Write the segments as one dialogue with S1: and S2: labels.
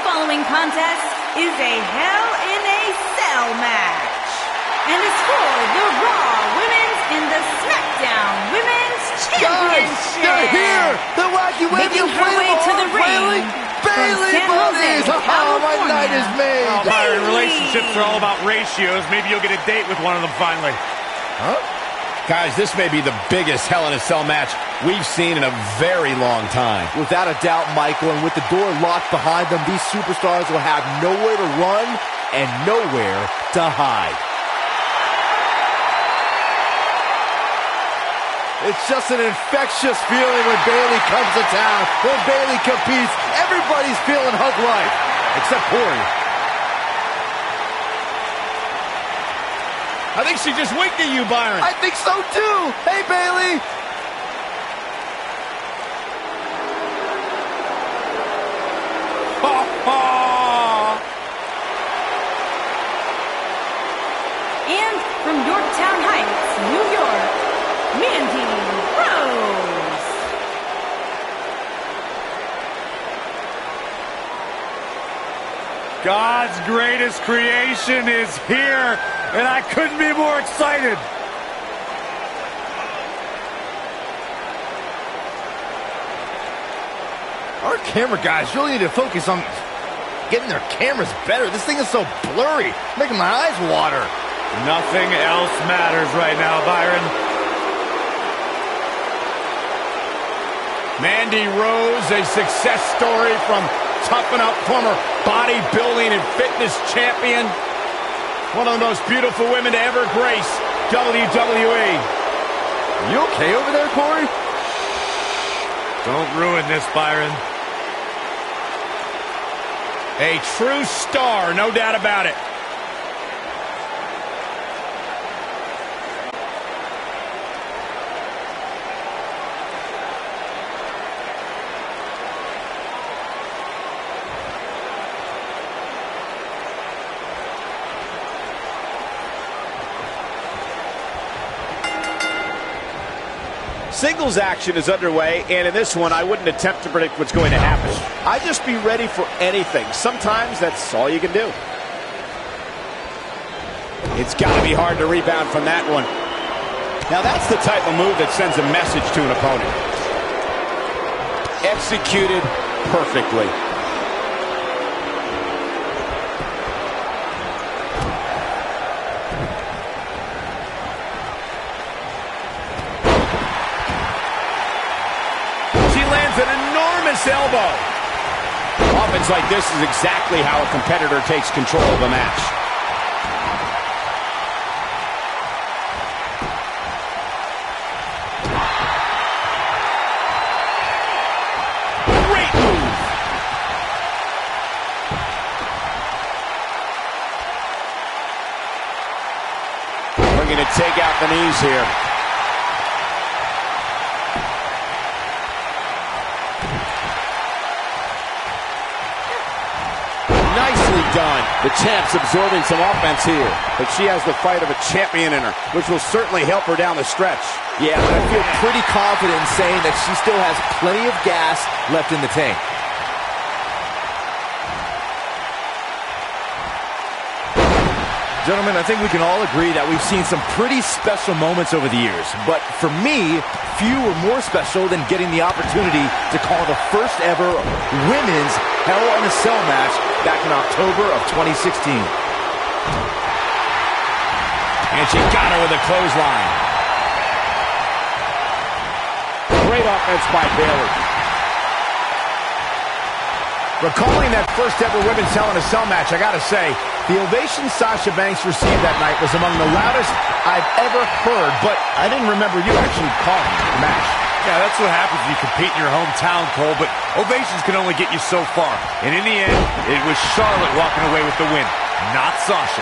S1: following contest is a Hell in a Cell match and is for the Raw Women's and the SmackDown Women's Championship.
S2: Guys, they're here! The wacky
S1: making her way to the ring.
S2: Bayley, buddies! Oh, my night is made!
S3: Oh, Byron, relationships are all about ratios. Maybe you'll get a date with one of them finally.
S2: Huh?
S4: Guys, this may be the biggest Hell in a Cell match we've seen in a very long time.
S2: Without a doubt, Michael, and with the door locked behind them, these superstars will have nowhere to run and nowhere to hide. It's just an infectious feeling when Bayley comes to town. When Bayley competes, everybody's feeling hug life, except Corey.
S4: I think she just winked at you, Byron.
S2: I think so, too. Hey, Bayley.
S1: And from Yorktown Heights, New York, Mandy Rose.
S3: God's greatest creation is here, and I couldn't be more excited.
S2: Our camera guys really need to focus on getting their cameras better. This thing is so blurry, making my eyes water.
S3: Nothing else matters right now, Byron.
S4: Mandy Rose, a success story from toughen up, former bodybuilding and fitness champion. One of the most beautiful women to ever grace WWE.
S2: You okay over there, Corey?
S3: Don't ruin this, Byron.
S4: A true star, no doubt about it. Singles action is underway, and in this one, I wouldn't attempt to predict what's going to happen. I'd just be ready for anything. Sometimes that's all you can do. It's got to be hard to rebound from that one. Now, that's the type of move that sends a message to an opponent. Executed perfectly. An enormous elbow. Offense like this is exactly how a competitor takes control of a match. Great move. Looking to take out the knees here. Nicely done. The champ's absorbing some offense here. But she has the fight of a champion in her, which will certainly help her down the stretch.
S2: Yeah, but I feel pretty confident in saying that she still has plenty of gas left in the tank. Gentlemen, I think we can all agree that we've seen some pretty special moments over the years. But for me, few were more special than getting the opportunity to call the first ever women's Hell in a Cell match back in October of 2016.
S4: And she got her with a clothesline. Great offense by Bayley. Recalling that first ever women's Hell in a Cell match, I gotta say, the ovation Sasha Banks received that night was among the loudest I've ever heard, but I didn't remember you actually calling the match.
S3: Yeah, that's what happens when you compete in your hometown, Cole, but ovations can only get you so far. And in the end, it was Charlotte walking away with the win, not Sasha.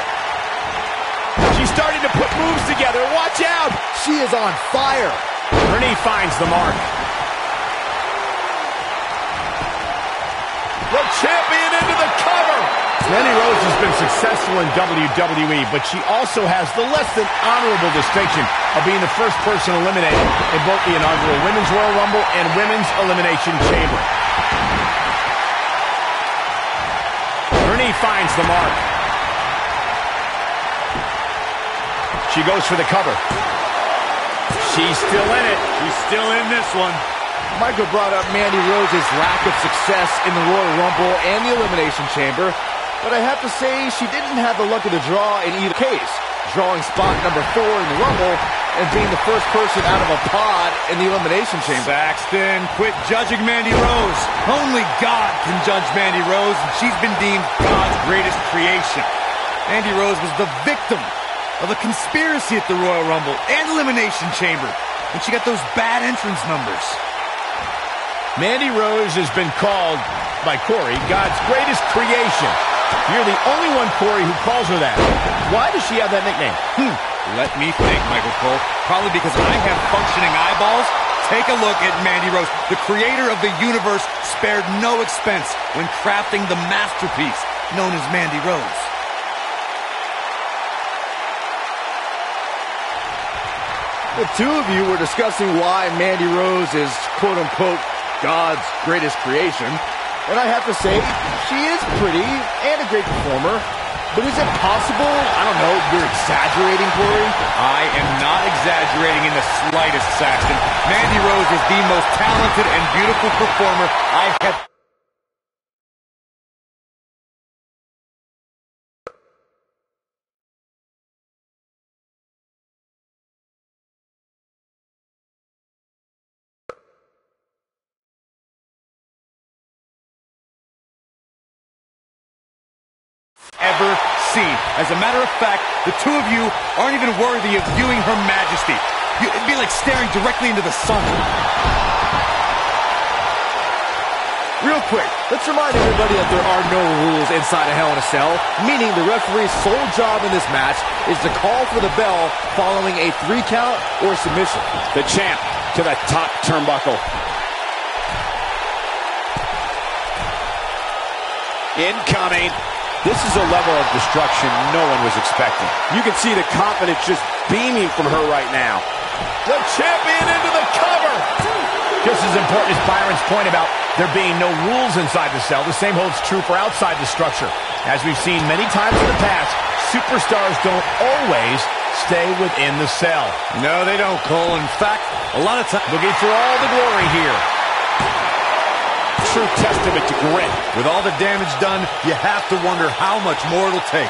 S4: She's starting to put moves together. Watch out!
S2: She is on fire.
S4: Her knee finds the mark. The champion into the cover. Mandy Rose has been successful in WWE, but she also has the less than honorable distinction of being the first person eliminated in both the inaugural Women's Royal Rumble and Women's Elimination Chamber. finds the mark. She goes for the cover. She's still in it.
S3: She's still in this one.
S2: Michael brought up Mandy Rose's lack of success in the Royal Rumble and the Elimination Chamber, but I have to say she didn't have the luck of the draw in either case, drawing spot number 4 in the Rumble and being the first person out of a pod in the Elimination Chamber.
S3: Saxton, quit judging Mandy Rose. Only God can judge Mandy Rose, and she's been deemed God's greatest creation. Mandy Rose was the victim of a conspiracy at the Royal Rumble and Elimination Chamber, and she got those bad entrance numbers.
S4: Mandy Rose has been called by Corey God's greatest creation. You're the only one, Corey, who calls her that. Why does she have that nickname?
S3: Let me think, Michael Cole. Probably because I have functioning eyeballs. Take a look at Mandy Rose. The creator of the universe spared no expense when crafting the masterpiece known as Mandy Rose.
S2: The two of you were discussing why Mandy Rose is, quote-unquote, God's greatest creation. And I have to say, she is pretty and a great performer. But is it possible, I don't know, you're exaggerating, Corey?
S3: I am not exaggerating in the slightest, Saxton. Mandy Rose is the most talented and beautiful performer I have ever seen. As a matter of fact, the two of you aren't even worthy of viewing Her Majesty. It'd be like staring directly into the sun.
S2: Real quick, let's remind everybody that there are no rules inside a Hell in a Cell, meaning the referee's sole job in this match is to call for the bell following a 3 count or submission.
S4: The champ to the top turnbuckle. Incoming. This is a level of destruction no one was expecting. You can see the confidence just beaming from her right now. The champion into the cover. Just as important as Byron's point about there being no rules inside the cell, the same holds true for outside the structure. As we've seen many times in the past, superstars don't always stay within the cell.
S3: No, they don't, Cole. In fact, a lot of times
S4: looking for all the glory here. True testament to grit.
S3: With all the damage done, you have to wonder how much more it'll take.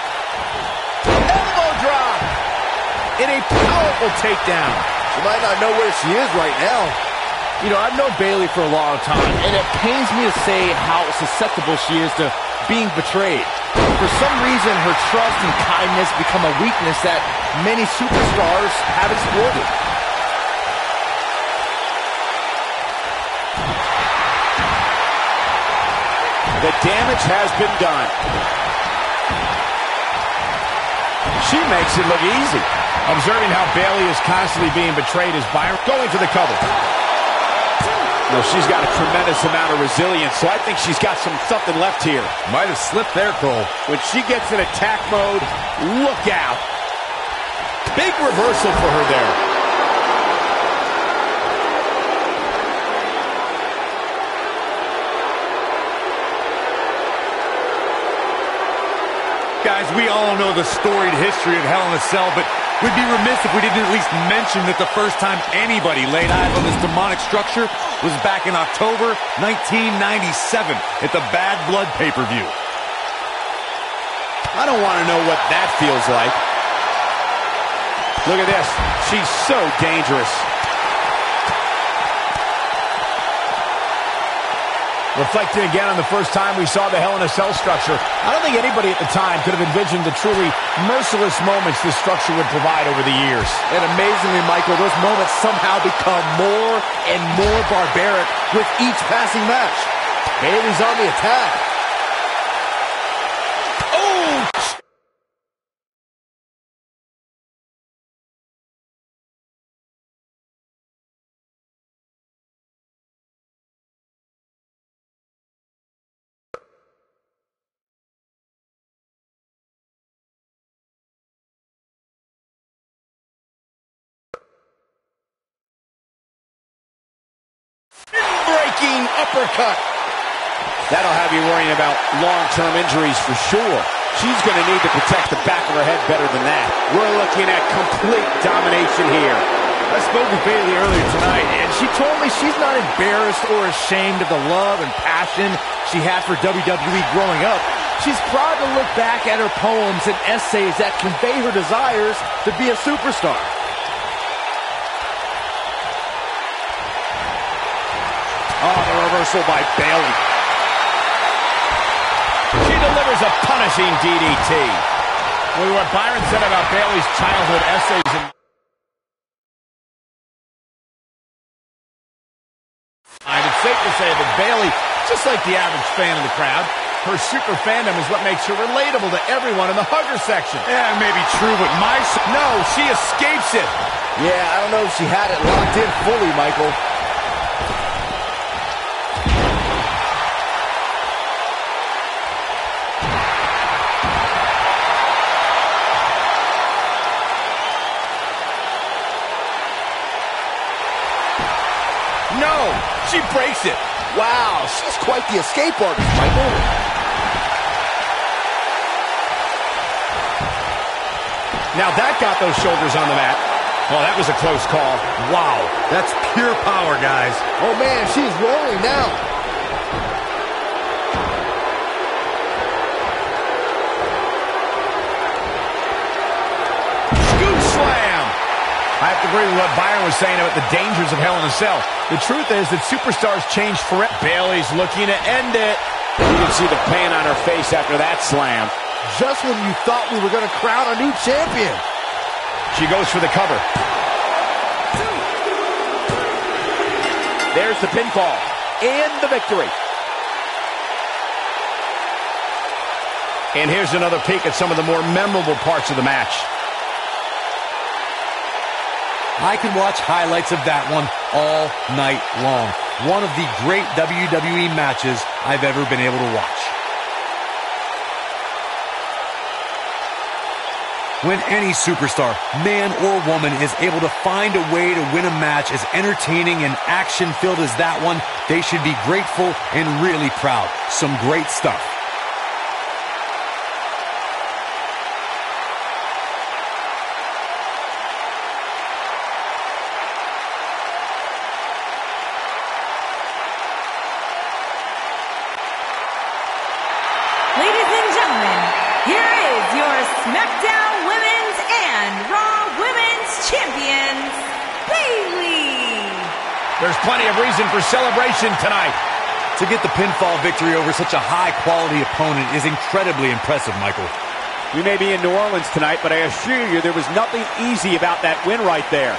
S4: Elbow drop! In a powerful takedown.
S2: She might not know where she is right now. You know, I've known Bayley for a long time, and it pains me to say how susceptible she is to being betrayed. For some reason, her trust and kindness become a weakness that many superstars have exploited.
S4: The damage has been done. She makes it look easy. Observing how Bayley is constantly being betrayed as Byron going to the cover. No, she's got a tremendous amount of resilience, so I think she's got something left here.
S3: Might have slipped there, Cole.
S4: When she gets in attack mode, look out. Big reversal for her there.
S3: Guys, we all know the storied history of Hell in a Cell, but we'd be remiss if we didn't at least mention that the first time anybody laid eyes on this demonic structure was back in October 1997 at the Bad Blood pay-per-view.
S4: I don't want to know what that feels like. Look at this. She's so dangerous. Reflecting again on the first time we saw the Hell in a Cell structure, I don't think anybody at the time could have envisioned the truly merciless moments this structure would provide over the years.
S2: And amazingly, Michael, those moments somehow become more and more barbaric with each passing match. Bayley's on the attack.
S4: Oh! Breaking uppercut.
S5: That'll have you worrying about long-term injuries for sure. She's going to need to protect the back of her head better than that. We're looking at complete domination here.
S2: I spoke with Bayley earlier tonight, and she told me she's not embarrassed or ashamed of the love and passion she had for WWE growing up. She's proud to look back at her poems and essays that convey her desires to be a superstar.
S5: Oh, the reversal by Bayley.
S4: She delivers a punishing DDT. Well, what Byron said about Bayley's childhood essays and it's safe to say that Bayley, just like the average fan in the crowd, her super fandom is what makes her relatable to everyone in the hugger section.
S3: Yeah, it may be true, but no, she escapes it.
S2: Yeah, I don't know if she had it locked in fully, Michael.
S4: no, she breaks it.
S2: Wow, she's quite the escape artist, Michael.
S4: Now that got those shoulders on the mat. Oh, that was a close call. Wow.
S3: That's pure power, guys.
S2: Oh, man, she's rolling now.
S4: Scoop slam. I have to agree with what Byron was saying about the dangers of Hell in a Cell. The truth is that superstars change forever. Bayley's looking to end it.
S5: You can see the pain on her face after that slam.
S2: Just when you thought we were going to crown a new champion.
S4: She goes for the cover.
S2: There's the pinfall and the victory.
S4: And here's another peek at some of the more memorable parts of the match.
S3: I can watch highlights of that one all night long. One of the great WWE matches I've ever been able to watch. When any superstar, man or woman, is able to find a way to win a match as entertaining and action-filled as that one, they should be grateful and really proud. Some great stuff.
S1: Ladies and gentlemen, here is your SmackDown Women's and Raw Women's Champions, Bayley.
S4: There's plenty of reason for celebration tonight.
S3: To get the pinfall victory over such a high-quality opponent is incredibly impressive, Michael.
S5: We may be in New Orleans tonight, but I assure you there was nothing easy about that win right there.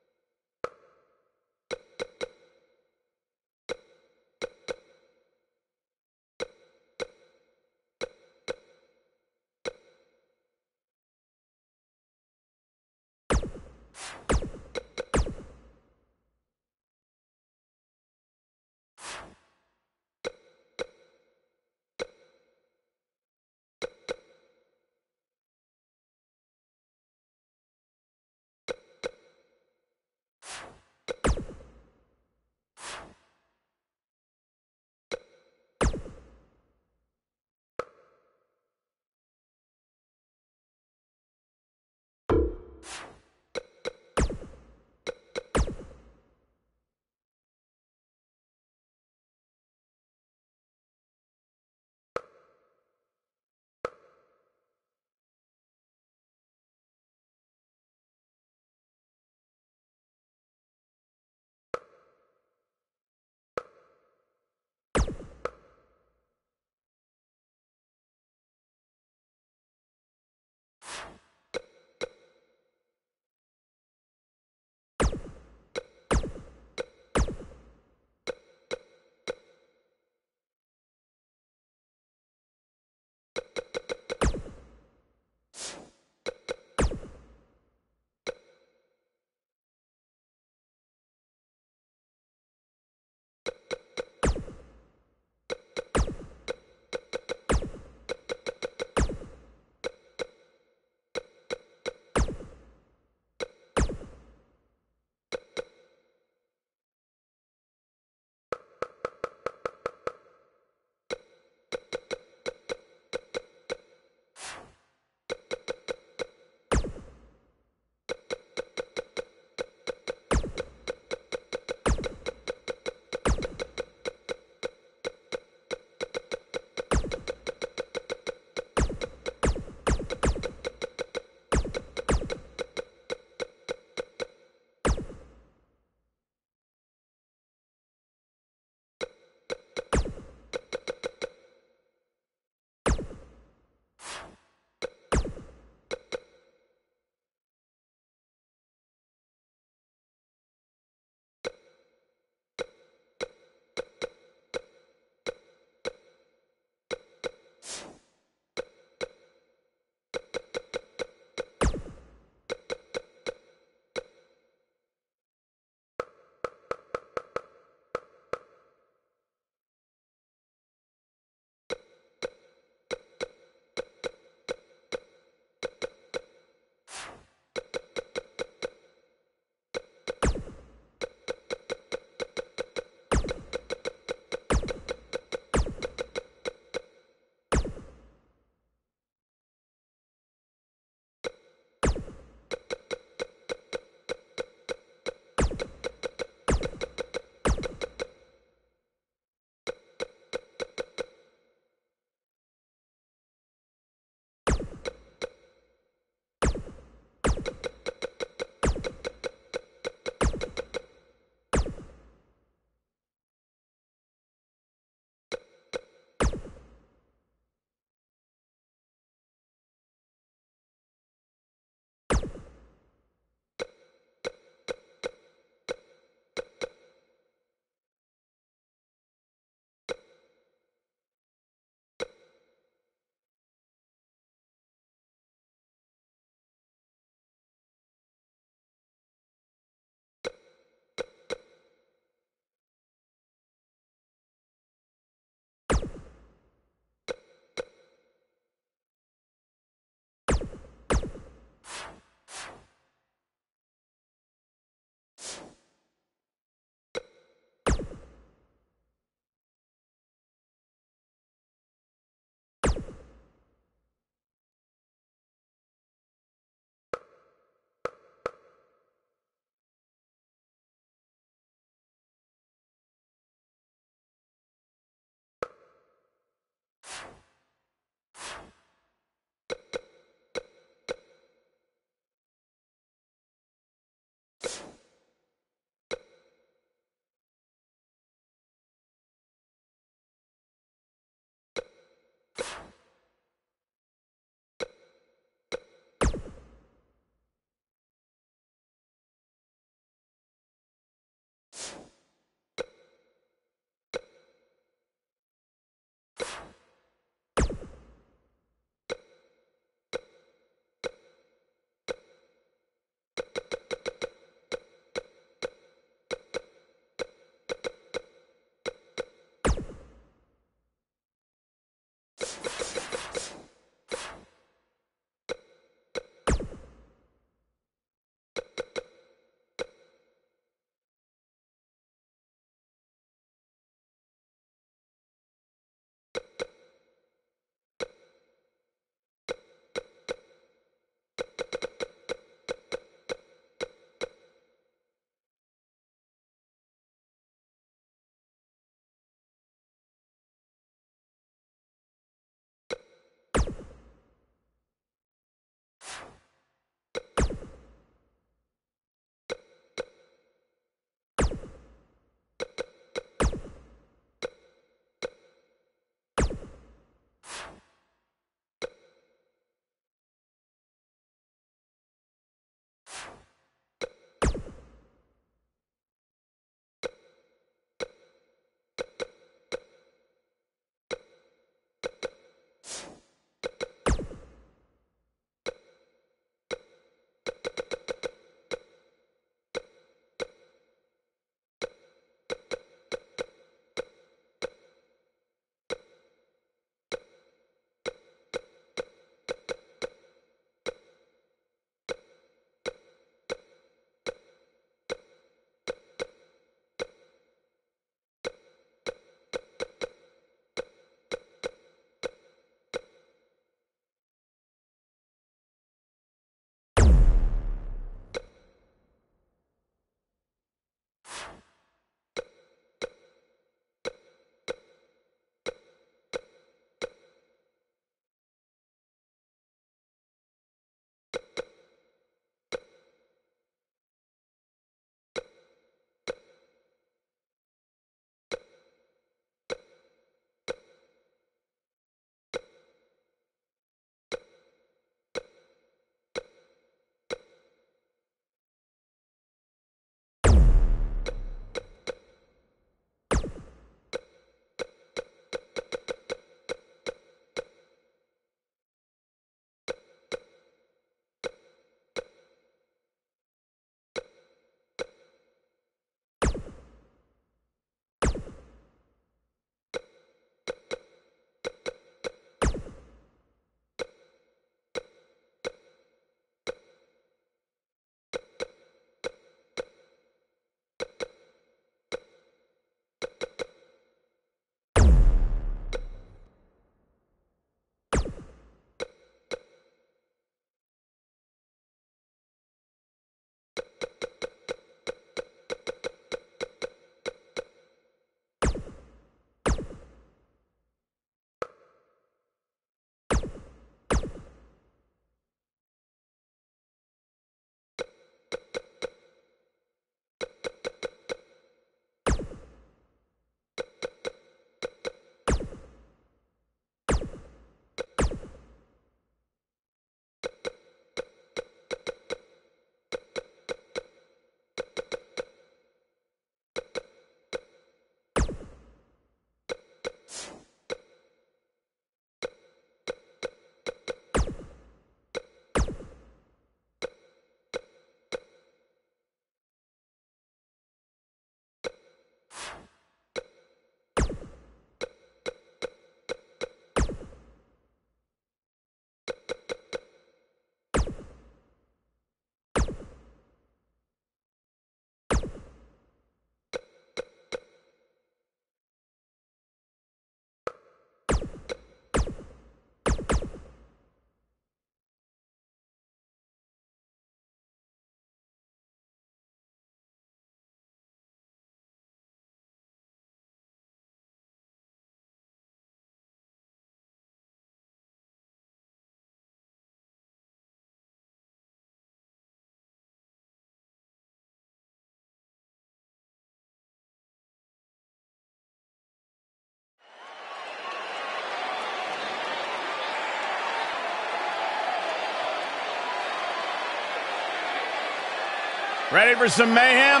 S4: Ready for some mayhem?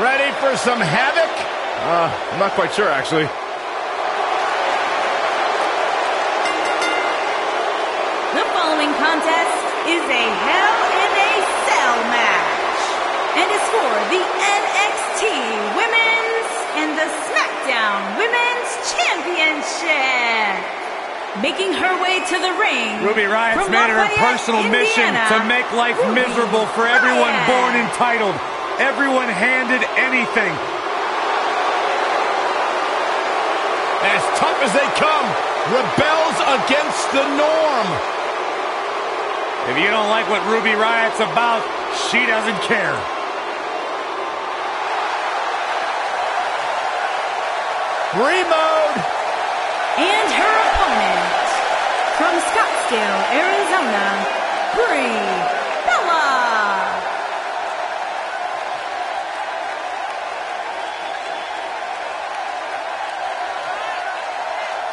S4: Ready for some havoc?
S2: I'm not quite sure, actually.
S1: The following contest is a Hell in a Cell match and is for the NXT Women's and the SmackDown Women's Championship. Making her way to the ring.
S3: Ruby Riot's made it her personal mission to make life miserable for everyone born entitled, everyone handed anything.
S4: As tough as they come, rebels against the norm.
S3: If you don't like what Ruby Riot's about, she doesn't care.
S4: Brie mode.
S1: And her opponent, from Scottsdale, Arizona, Brie Bella.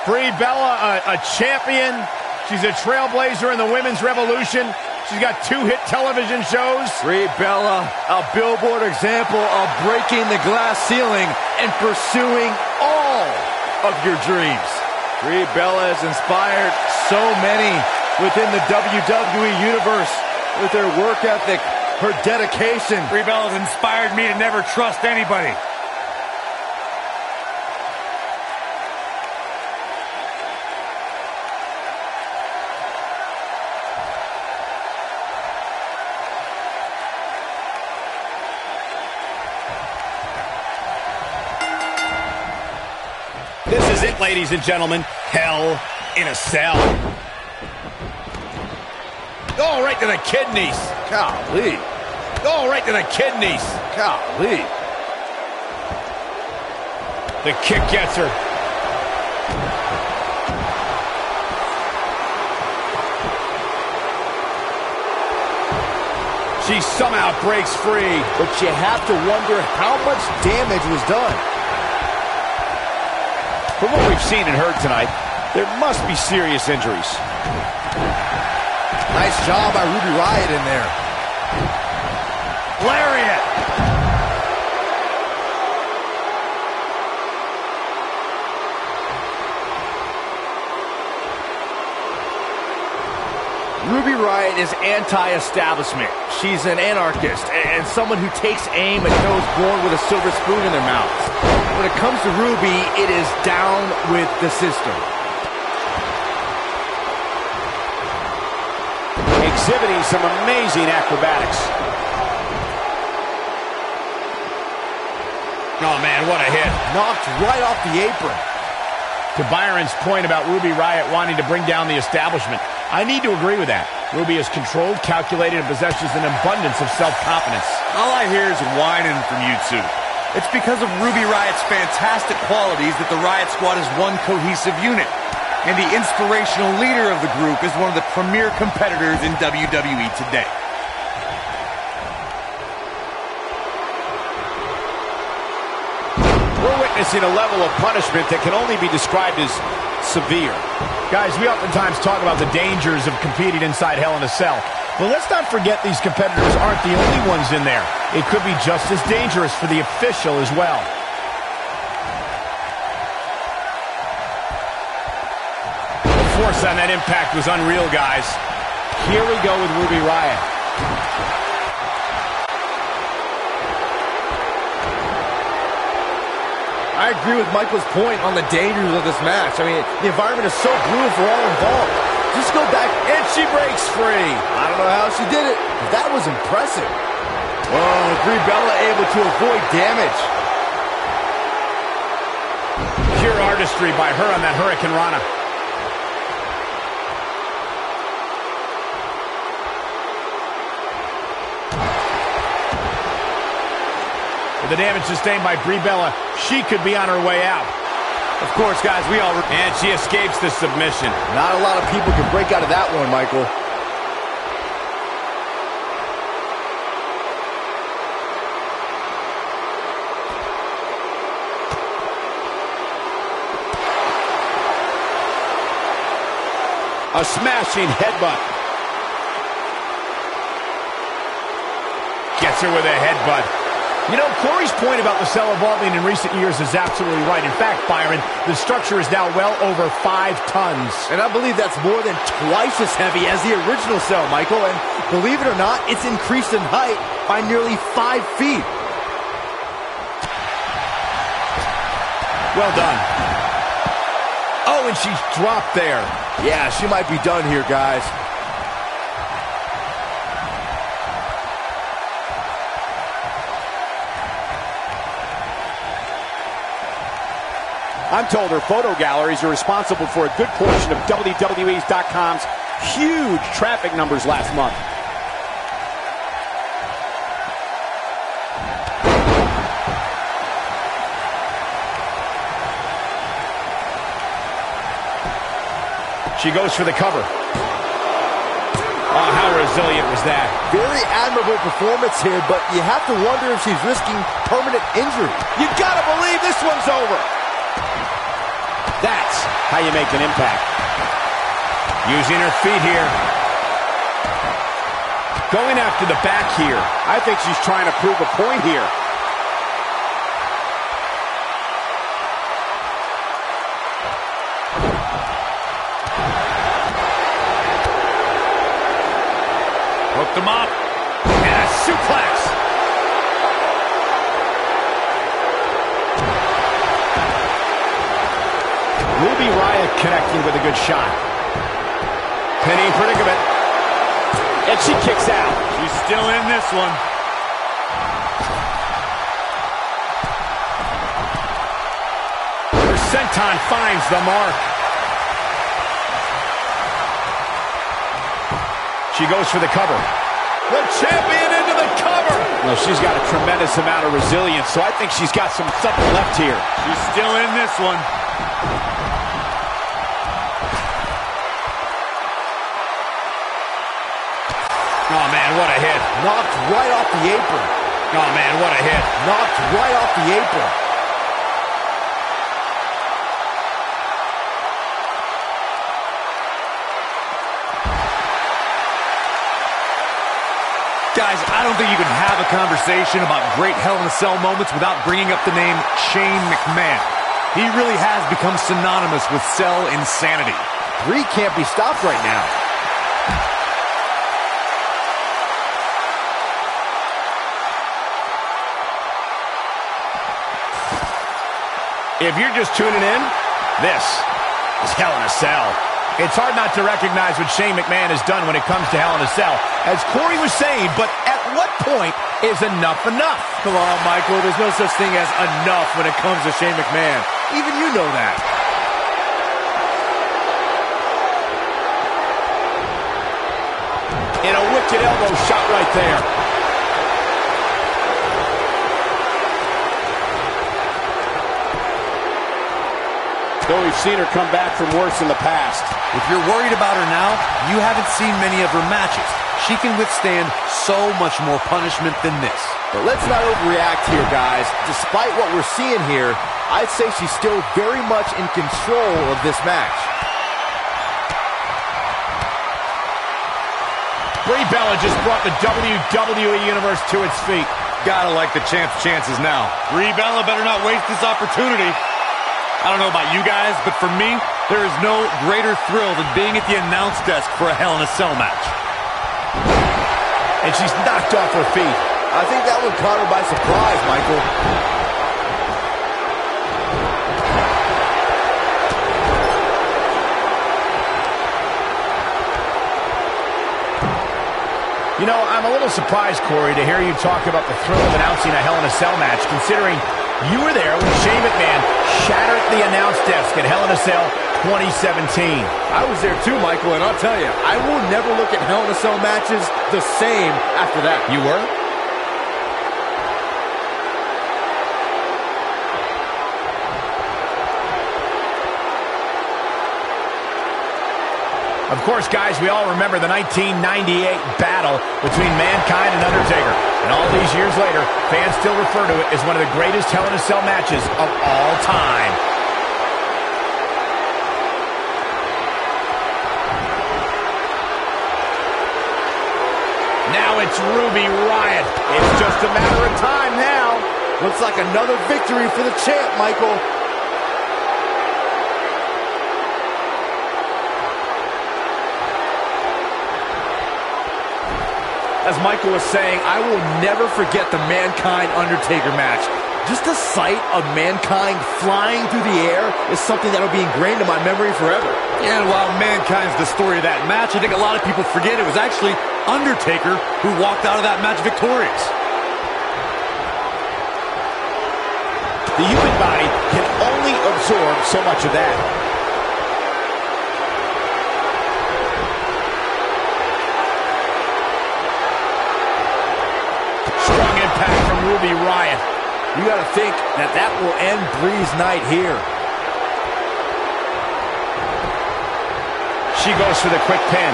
S4: Brie Bella, a champion. She's a trailblazer in the women's revolution. She's got 2 hit television shows.
S2: Brie Bella, a billboard example of breaking the glass ceiling and pursuing all of your dreams. Brie Bella has inspired so many within the WWE universe with her work ethic, her dedication.
S3: Brie Bella's inspired me to never trust anybody.
S4: This is it, ladies and gentlemen. Hell in a Cell. Oh, right to the kidneys.
S2: Golly.
S4: Oh, right to the kidneys.
S2: Golly.
S4: The kick gets her. She somehow breaks free.
S2: But you have to wonder how much damage was done.
S5: From what we've seen and heard tonight, there must be serious injuries.
S2: Nice job by Ruby Riott in there.
S3: Lariat!
S2: Ruby Riott is anti-establishment. She's an anarchist and someone who takes aim at those born with a silver spoon in their mouths. When it comes to Ruby, it is down with the system.
S5: Exhibiting some amazing acrobatics.
S4: Oh, man, what a hit.
S2: Knocked right off the apron.
S4: To Byron's point about Ruby Riott wanting to bring down the establishment, I need to agree with that. Ruby is controlled, calculated, and possesses an abundance of self-confidence.
S3: All I hear is whining from you two. It's because of Ruby Riot's fantastic qualities that the Riot Squad is one cohesive unit. And the inspirational leader of the group is one of the premier competitors in WWE today.
S5: We're witnessing a level of punishment that can only be described as severe.
S4: Guys, we oftentimes talk about the dangers of competing inside Hell in a Cell. But let's not forget these competitors aren't the only ones in there. It could be just as dangerous for the official as well. The force on that impact was unreal, guys.
S2: Here we go with Ruby Riott. I agree with Michael's point on the dangers of this match. I mean, the environment is so brutal for all involved. Just go back, and she breaks free. I don't know how she did it, but that was impressive. Oh, Brie Bella able to avoid damage.
S4: Pure artistry by her on that Hurricane Rana. With the damage sustained by Brie Bella, she could be on her way out.
S3: Of course, guys, we all... And she escapes the submission.
S2: Not a lot of people can break out of that one, Michael.
S5: A smashing headbutt.
S4: Gets her with a headbutt. You know, Corey's point about the cell evolving in recent years is absolutely right. In fact, Byron, the structure is now well over 5 tons.
S2: And I believe that's more than twice as heavy as the original cell, Michael. And believe it or not, it's increased in height by nearly 5 feet.
S4: Well done. Oh, and she's dropped there.
S2: Yeah, she might be done here, guys.
S5: I'm told her photo galleries are responsible for a good portion of WWE's.com's huge traffic numbers last month.
S4: She goes for the cover. Oh, how resilient was that?
S2: Very admirable performance here, but you have to wonder if she's risking permanent injury.
S5: You gotta believe this one's over. That's how you make an impact.
S4: Using her feet here. Going after the back here.
S5: I think she's trying to prove a point here.
S3: Hooked him up. And a suplex.
S4: Ruby Riott connecting with a good shot. Penny predicament.
S5: And she kicks out.
S3: She's still in this one.
S4: Her senton finds the mark. She goes for the cover. The champion into the cover.
S5: Well, she's got a tremendous amount of resilience, so I think she's got something left here.
S3: She's still in this one.
S4: Oh, man, what a hit.
S2: Knocked right off the apron.
S4: Oh, man, what a hit.
S2: Knocked right off the apron.
S3: Guys, I don't think you can have a conversation about great Hell in a Cell moments without bringing up the name Shane McMahon. He really has become synonymous with cell insanity.
S2: Brie can't be stopped right now.
S4: If you're just tuning in, this is Hell in a Cell. It's hard not to recognize what Shane McMahon has done when it comes to Hell in a Cell. As Corey was saying, but at what point is enough enough?
S2: Come on, Michael. There's no such thing as enough when it comes to Shane McMahon. Even you know that.
S5: And a wicked elbow shot right there. Though we've seen her come back from worse in the past.
S3: If you're worried about her now, you haven't seen many of her matches. She can withstand so much more punishment than this.
S2: But let's not overreact here, guys. Despite what we're seeing here, I'd say she's still very much in control of this match.
S4: Brie Bella just brought the WWE Universe to its feet.
S3: Gotta like the champ's chances now. Brie Bella better not waste this opportunity. I don't know about you guys, but for me, there is no greater thrill than being at the announce desk for a Hell in a Cell match.
S4: And she's knocked off her feet.
S2: I think that one caught her by surprise, Michael.
S4: I'm a little surprised, Corey, to hear you talk about the thrill of announcing a Hell in a Cell match, considering you were there when Shane McMahon shattered the announce desk at Hell in a Cell 2017.
S2: I was there too, Michael, and I'll tell you, I will never look at Hell in a Cell matches the same after that.
S4: You were? Of course, guys, we all remember the 1998 battle between Mankind and Undertaker. And all these years later, fans still refer to it as one of the greatest Hell in a Cell matches of all time. Now it's Ruby Riott. It's just a matter of time now.
S2: Looks like another victory for the champ, Michael. As Michael was saying, I will never forget the Mankind-Undertaker match. Just the sight of Mankind flying through the air is something that will be ingrained in my memory forever.
S3: Yeah, and while Mankind's the story of that match, I think a lot of people forget it was actually Undertaker who walked out of that match victorious.
S5: The human body can only absorb so much of that.
S4: Strong impact from Ruby Riott.
S2: You got to think that that will end Bree's night here.
S4: She goes for the quick pin.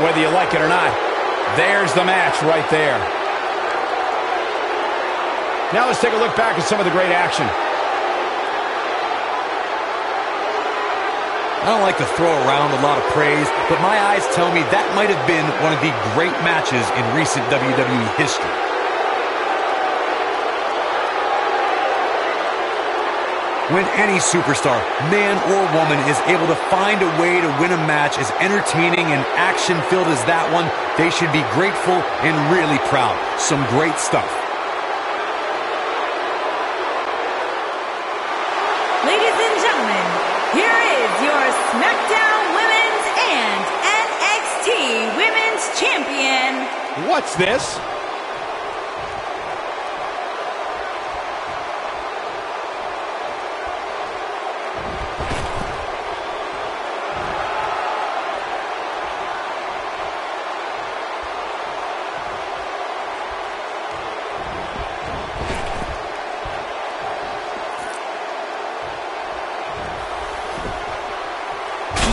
S4: Whether you like it or not, there's the match right there. Now let's take a look back at some of the great action.
S3: I don't like to throw around a lot of praise, but my eyes tell me that might have been one of the great matches in recent WWE history. When any superstar, man or woman, is able to find a way to win a match as entertaining and action-filled as that one, they should be grateful and really proud. Some great stuff.
S1: Ladies and gentlemen, here is your SmackDown Women's and NXT Women's Champion.
S4: What's this?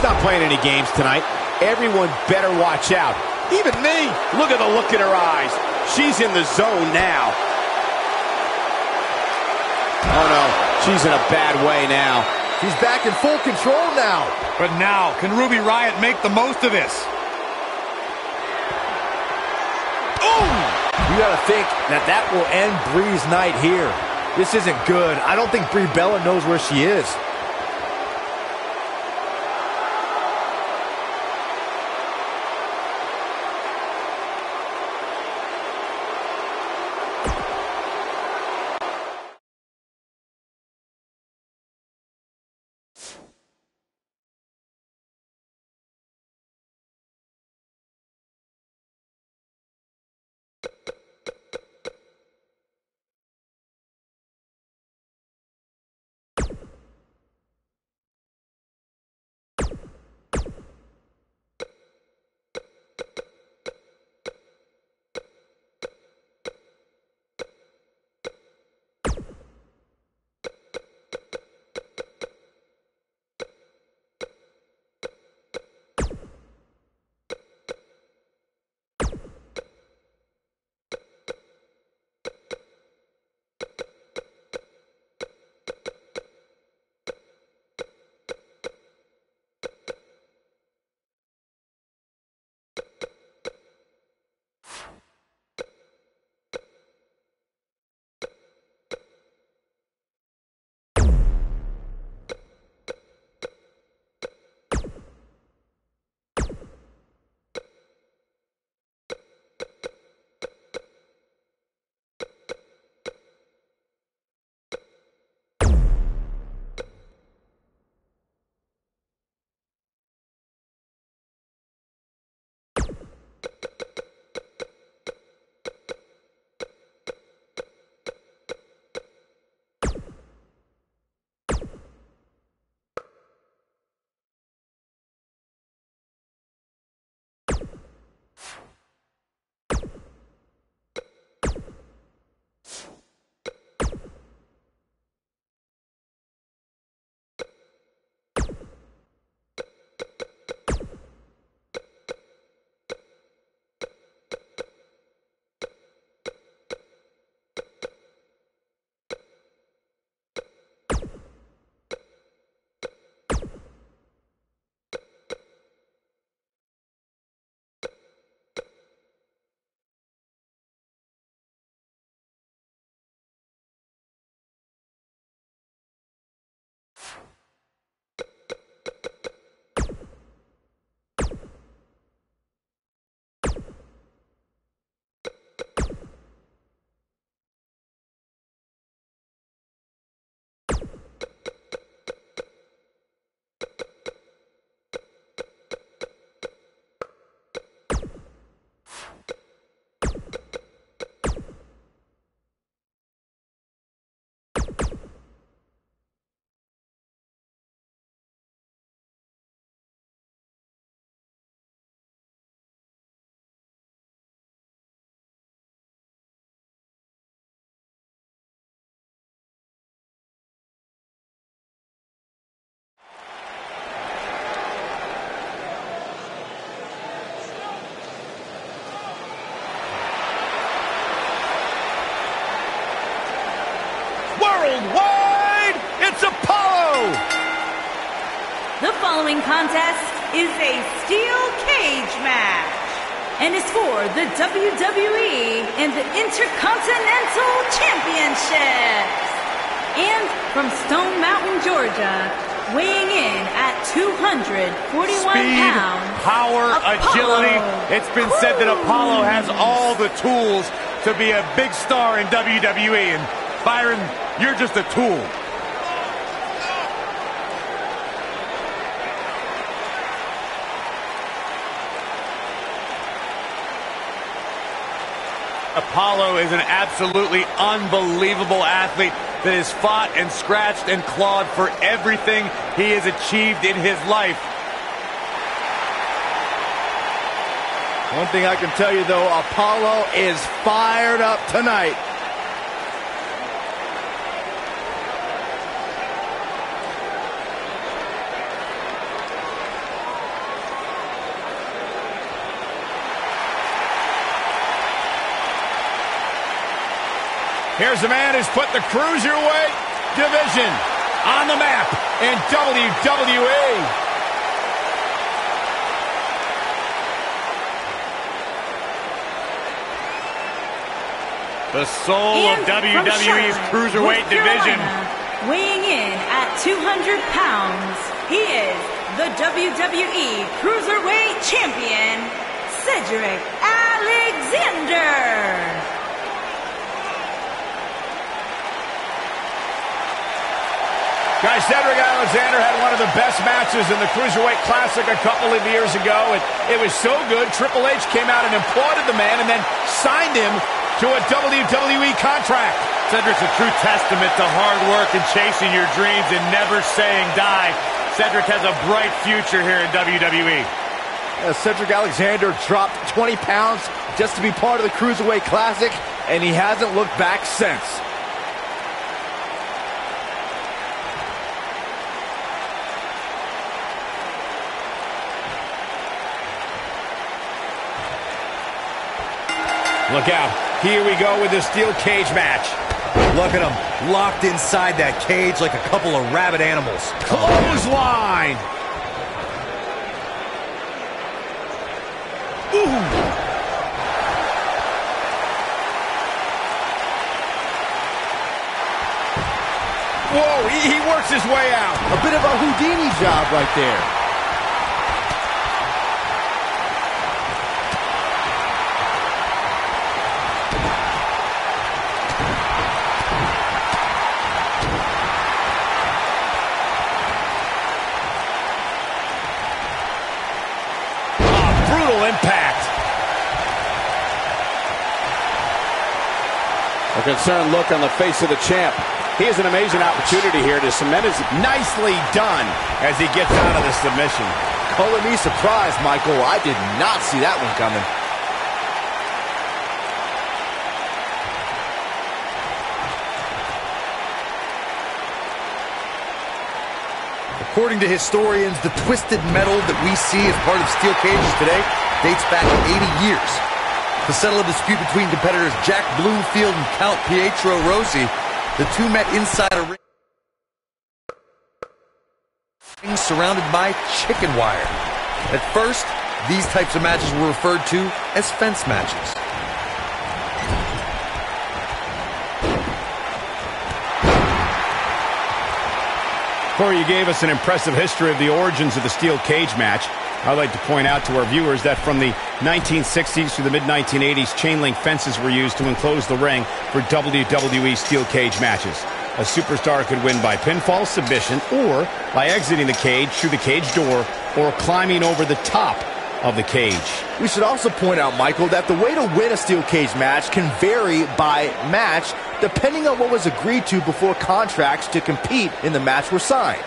S4: Not playing any games tonight. Everyone better watch out. Even me. Look at the look in her eyes. She's in the zone now. Oh no, she's in a bad way now.
S2: She's back in full control now.
S3: But now, can Ruby Riott make the most of this?
S2: Oh! You got to think that that will end Bree's night here. This isn't good. I don't think Brie Bella knows where she is.
S4: worldwide, it's Apollo!
S1: The following contest is a steel cage match and is for the WWE and the Intercontinental Championships. And from Stone Mountain, Georgia, weighing in at 241 pounds,
S3: power,
S1: Apollo
S3: agility. It's been said that Apollo has all the tools to be a big star in WWE. And Byron, you're just a tool. Apollo is an absolutely unbelievable athlete that has fought and scratched and clawed for everything he has achieved in his life.
S2: One thing I can tell you, though, Apollo is fired up tonight.
S4: Here's a man who's put the Cruiserweight division on the map in WWE.
S3: The soul of WWE's Cruiserweight division.
S1: Weighing in at 200 pounds, he is the WWE Cruiserweight Champion, Cedric Alexander.
S4: Guys, Cedric Alexander had one of the best matches in the Cruiserweight Classic a couple of years ago. It was so good, Triple H came out and applauded the man and then signed him to a WWE contract.
S3: Cedric's a true testament to hard work and chasing your dreams and never saying die. Cedric has a bright future here in WWE.
S2: Cedric Alexander dropped 20 pounds just to be part of the Cruiserweight Classic, and he hasn't looked back since.
S4: Look out. Here we go with the steel cage match.
S6: Look at them, locked inside that cage like a couple of rabid animals.
S4: Clothesline. Ooh. Whoa, he works his way out.
S2: A bit of a Houdini job right there.
S4: Impact.
S5: A concerned look on the face of the champ. He has an amazing opportunity here to cement his...
S4: Nicely done as he gets out of the submission.
S2: Color me surprised, Michael. I did not see that one coming.
S6: According to historians, the twisted metal that we see as part of steel cages today dates back 80 years. To settle a dispute between competitors Jack Bloomfield and Count Pietro Rossi, the two met inside a ring surrounded by chicken wire. At first, these types of matches were referred to as fence matches.
S4: Corey, you gave us an impressive history of the origins of the steel cage match. I'd like to point out to our viewers that from the 1960s to the mid-1980s, chain link fences were used to enclose the ring for WWE steel cage matches. A superstar could win by pinfall, submission, or by exiting the cage through the cage door or climbing over the top of the cage.
S2: We should also point out, Michael, that the way to win a steel cage match can vary by match depending on what was agreed to before contracts to compete in the match were signed.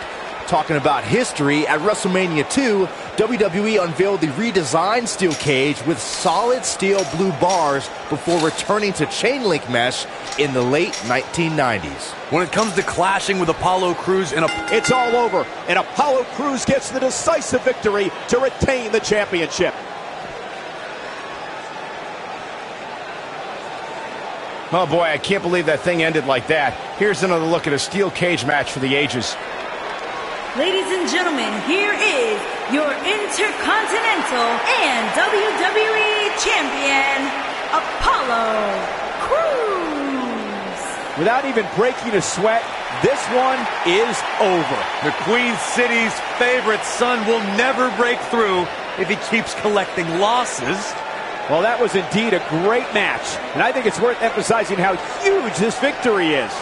S2: Talking about history, at WrestleMania 2, WWE unveiled the redesigned steel cage with solid steel blue bars before returning to chain link mesh in the late 1990s.
S6: When it comes to clashing with Apollo Crews
S5: It's all over, and Apollo Crews gets the decisive victory to retain the championship.
S4: Oh boy, I can't believe that thing ended like that. Here's another look at a steel cage match for the ages.
S1: Ladies and gentlemen, here is your Intercontinental and WWE Champion, Apollo Crews.
S2: Without even breaking a sweat, this one is over.
S3: The Queen City's favorite son will never break through if he keeps collecting losses.
S2: Well, that was indeed a great match, and I think it's worth emphasizing how huge this victory is.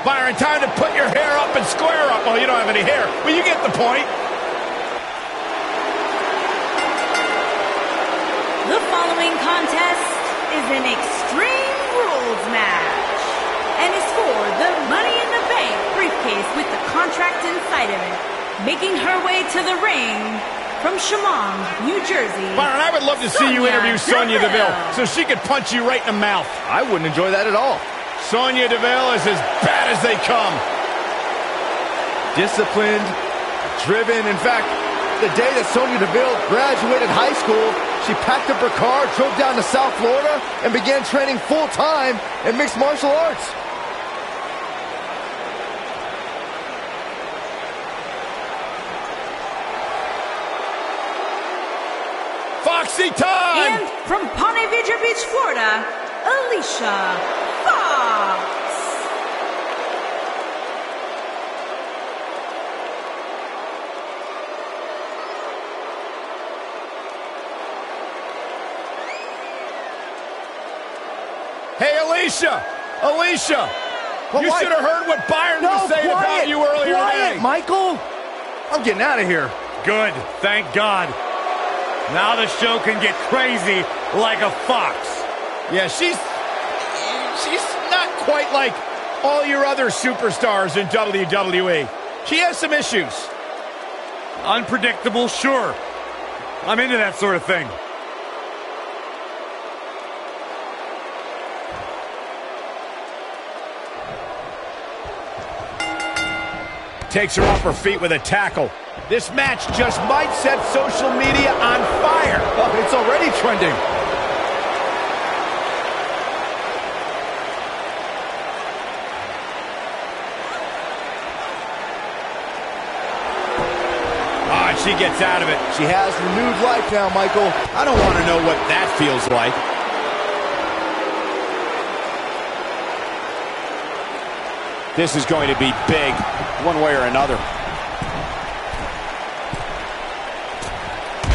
S4: Byron, time to put your hair up and square up. Oh, you don't have any hair, but you get the point.
S1: The following contest is an Extreme Rules match and is for the Money in the Bank briefcase with the contract inside of it. Making her way to the ring from Chemung, New Jersey.
S4: Byron, I would love to see you interview Sonya Deville so she could punch you right in the mouth.
S2: I wouldn't enjoy that at all.
S4: Sonya Deville is as bad as they come.
S2: Disciplined, driven. In fact, the day that Sonya Deville graduated high school, she packed up her car, drove down to South Florida, and began training full-time in mixed martial arts.
S4: Moxie time!
S1: And from Ponte Vedra Beach, Florida, Alicia Fox.
S4: Hey, Alicia! Alicia!
S2: Well,
S4: you should have heard what Byron was saying about you earlier today.
S2: Michael! I'm getting out of here.
S3: Good, thank God. Now the show can get crazy like a fox.
S4: Yeah, she's not quite like all your other superstars in WWE. She has some issues.
S3: Unpredictable, sure. I'm into that sort of thing.
S4: Takes her off her feet with a tackle. This match just might set social media on fire.
S2: Oh, it's already trending.
S4: Ah, she gets out of it.
S2: She has renewed life now, Michael.
S5: I don't want to know what that feels like. This is going to be big, one way or another.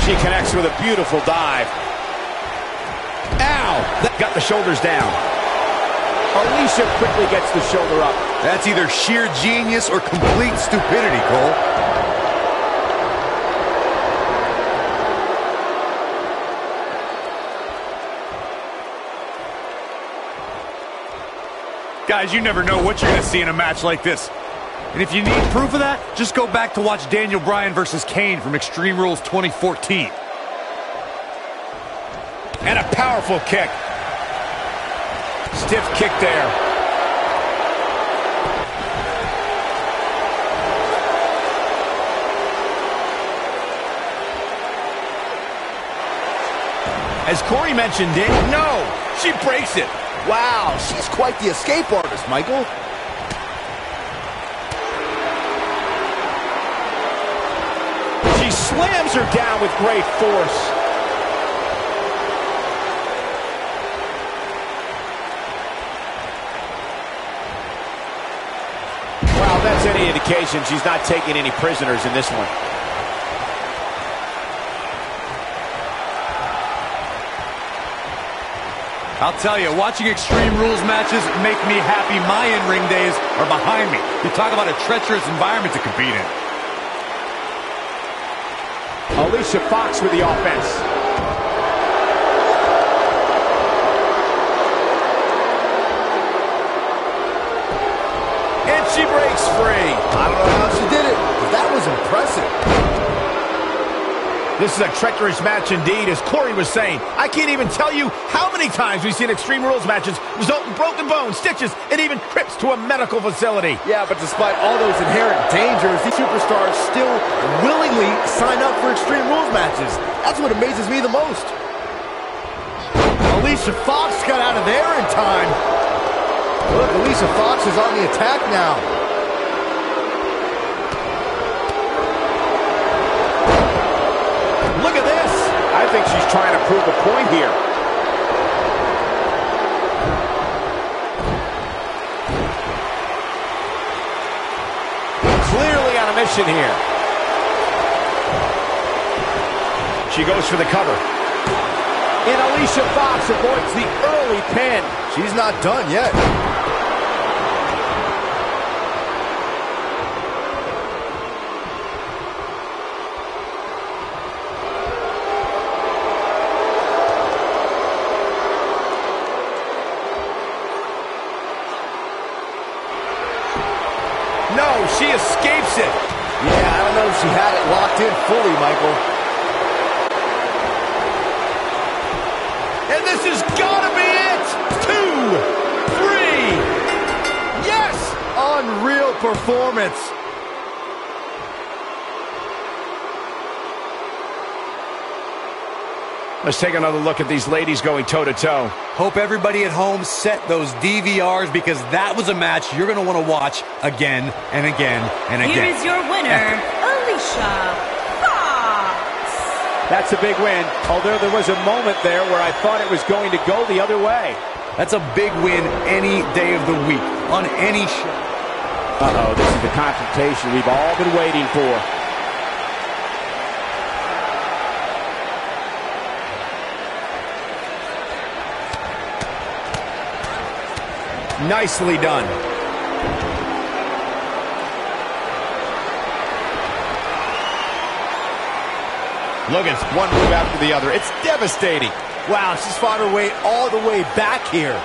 S5: She connects with a beautiful dive.
S4: Ow! That got the shoulders down.
S5: Alicia quickly gets the shoulder up.
S6: That's either sheer genius or complete stupidity, Cole.
S3: Guys, you never know what you're going to see in a match like this. And if you need proof of that, just go back to watch Daniel Bryan versus Kane from Extreme Rules 2014.
S4: And a powerful kick. Stiff kick there. As Corey mentioned, no, she breaks it.
S2: Wow, she's quite the escape artist, Michael.
S5: She slams her down with great force. Wow, that's any indication she's not taking any prisoners in this one.
S3: I'll tell you, watching Extreme Rules matches make me happy my in-ring days are behind me. You talk about a treacherous environment to compete in.
S5: Alicia Fox with the offense.
S4: And she breaks free.
S2: I don't know how she did it, but that was impressive.
S4: This is a treacherous match indeed, as Corey was saying. I can't even tell you how many times we've seen Extreme Rules matches result in broken bones, stitches, and even trips to a medical facility.
S2: Yeah, but despite all those inherent dangers, these superstars still willingly sign up for Extreme Rules matches. That's what amazes me the most. Alicia Fox got out of there in time. Look, Alicia Fox is on the attack now.
S4: Look at this.
S5: I think she's trying to prove a point here. Clearly on a mission here.
S4: She goes for the cover.
S5: And Alicia Fox avoids the early pin.
S2: She's not done yet.
S4: No, she escapes it.
S2: Yeah, I don't know if she had it locked in fully, Michael.
S4: And this has got to be it. 2, 3. Yes!
S2: Unreal performance.
S4: Let's take another look at these ladies going toe-to-toe.
S3: Hope everybody at home set those DVRs, because that was a match you're going to want to watch again and again and again.
S1: Here is your winner, Alicia Fox.
S5: That's a big win, although there was a moment there where I thought it was going to go the other way.
S6: That's a big win any day of the week, on any show.
S5: Uh-oh, this is the confrontation we've all been waiting for.
S4: Nicely done. Look, it's one move after the other. It's devastating.
S2: Wow, she's fought her way all the way back here.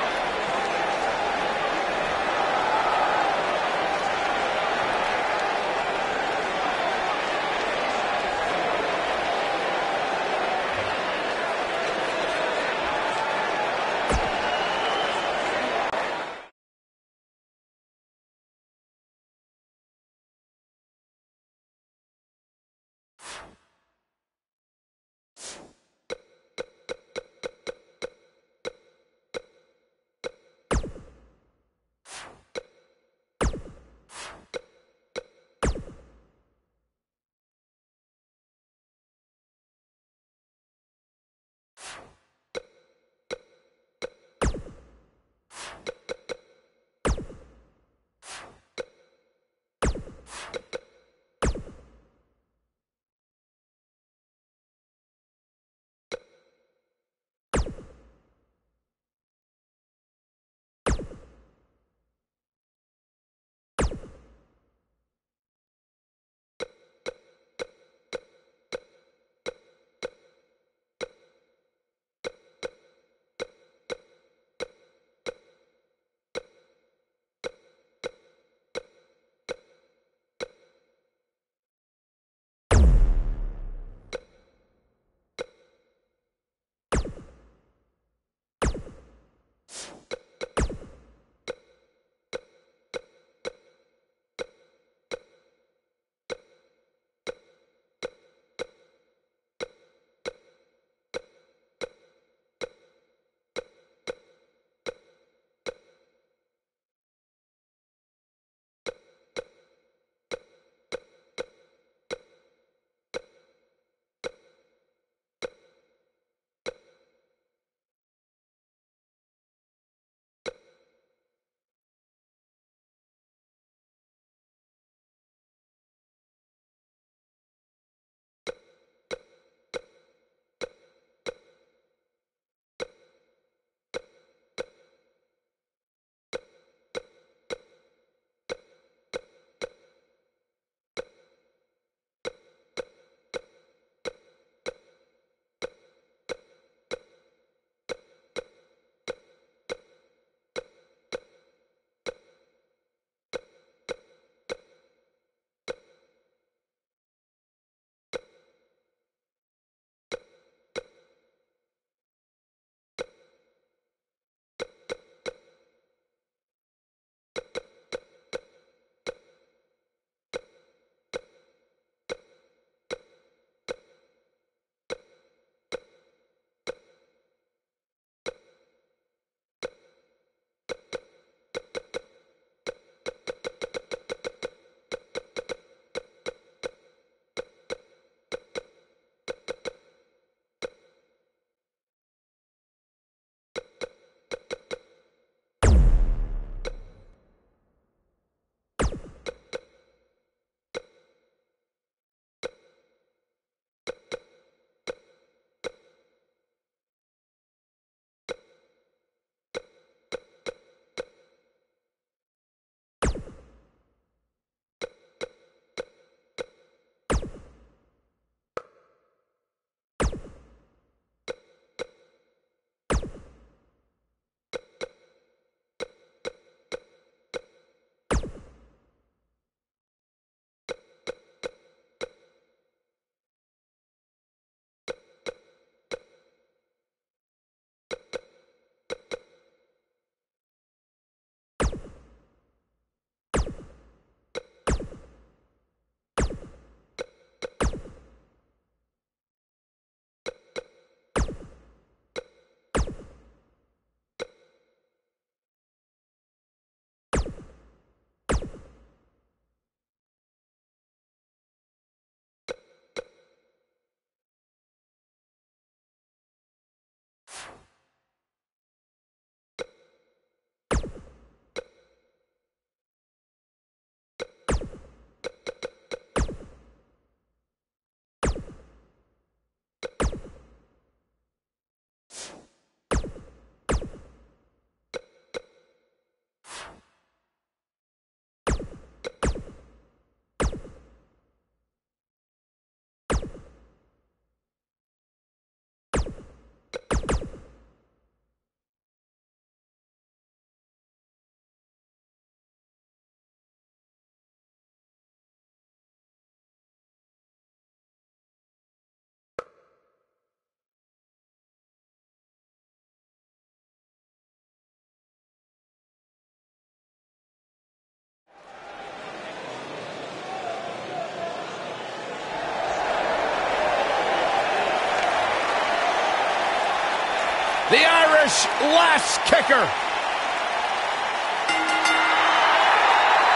S4: Irish lash kicker.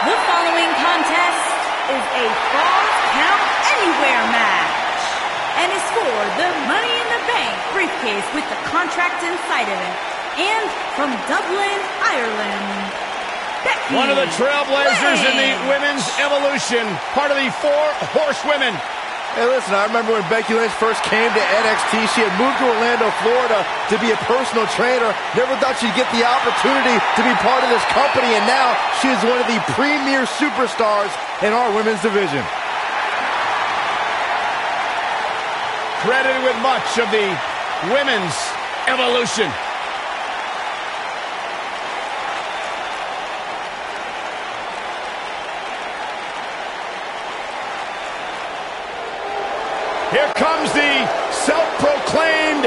S1: The following contest is a Falls Count Anywhere match and is for the Money in the Bank briefcase with the contract inside of it. And from Dublin, Ireland, Becky
S4: One of the trailblazers in the women's evolution, part of the 4 horsewomen.
S2: Hey, listen, I remember when Becky Lynch first came to NXT, she had moved to Orlando, Florida to be a personal trainer. Never thought she'd get the opportunity to be part of this company, and now she is one of the premier superstars in our women's division.
S4: Credited with much of the women's evolution. Here comes the self-proclaimed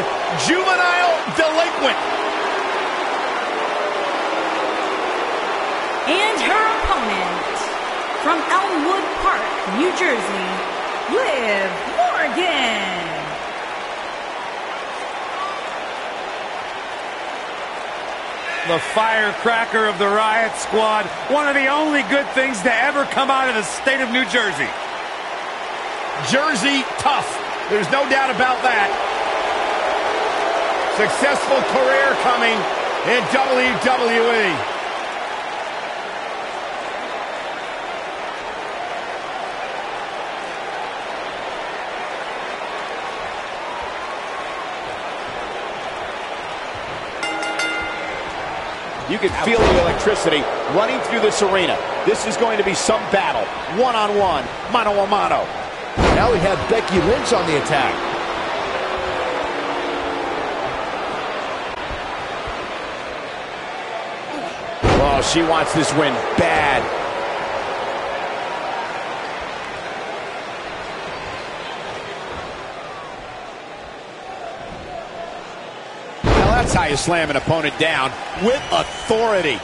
S4: juvenile delinquent.
S1: and her opponent from Elmwood Park, New Jersey, Liv Morgan.
S3: The firecracker of the Riot Squad, one of the only good things to ever come out of the state of New Jersey.
S4: Jersey tough. There's no doubt about that. Successful career coming in WWE.
S5: You can feel the electricity running through this arena. This is going to be some battle. One-on-one, mano-a-mano.
S2: Now we have Becky Lynch on the attack.
S5: Oh, she wants this win bad. That's how you slam an opponent down with authority.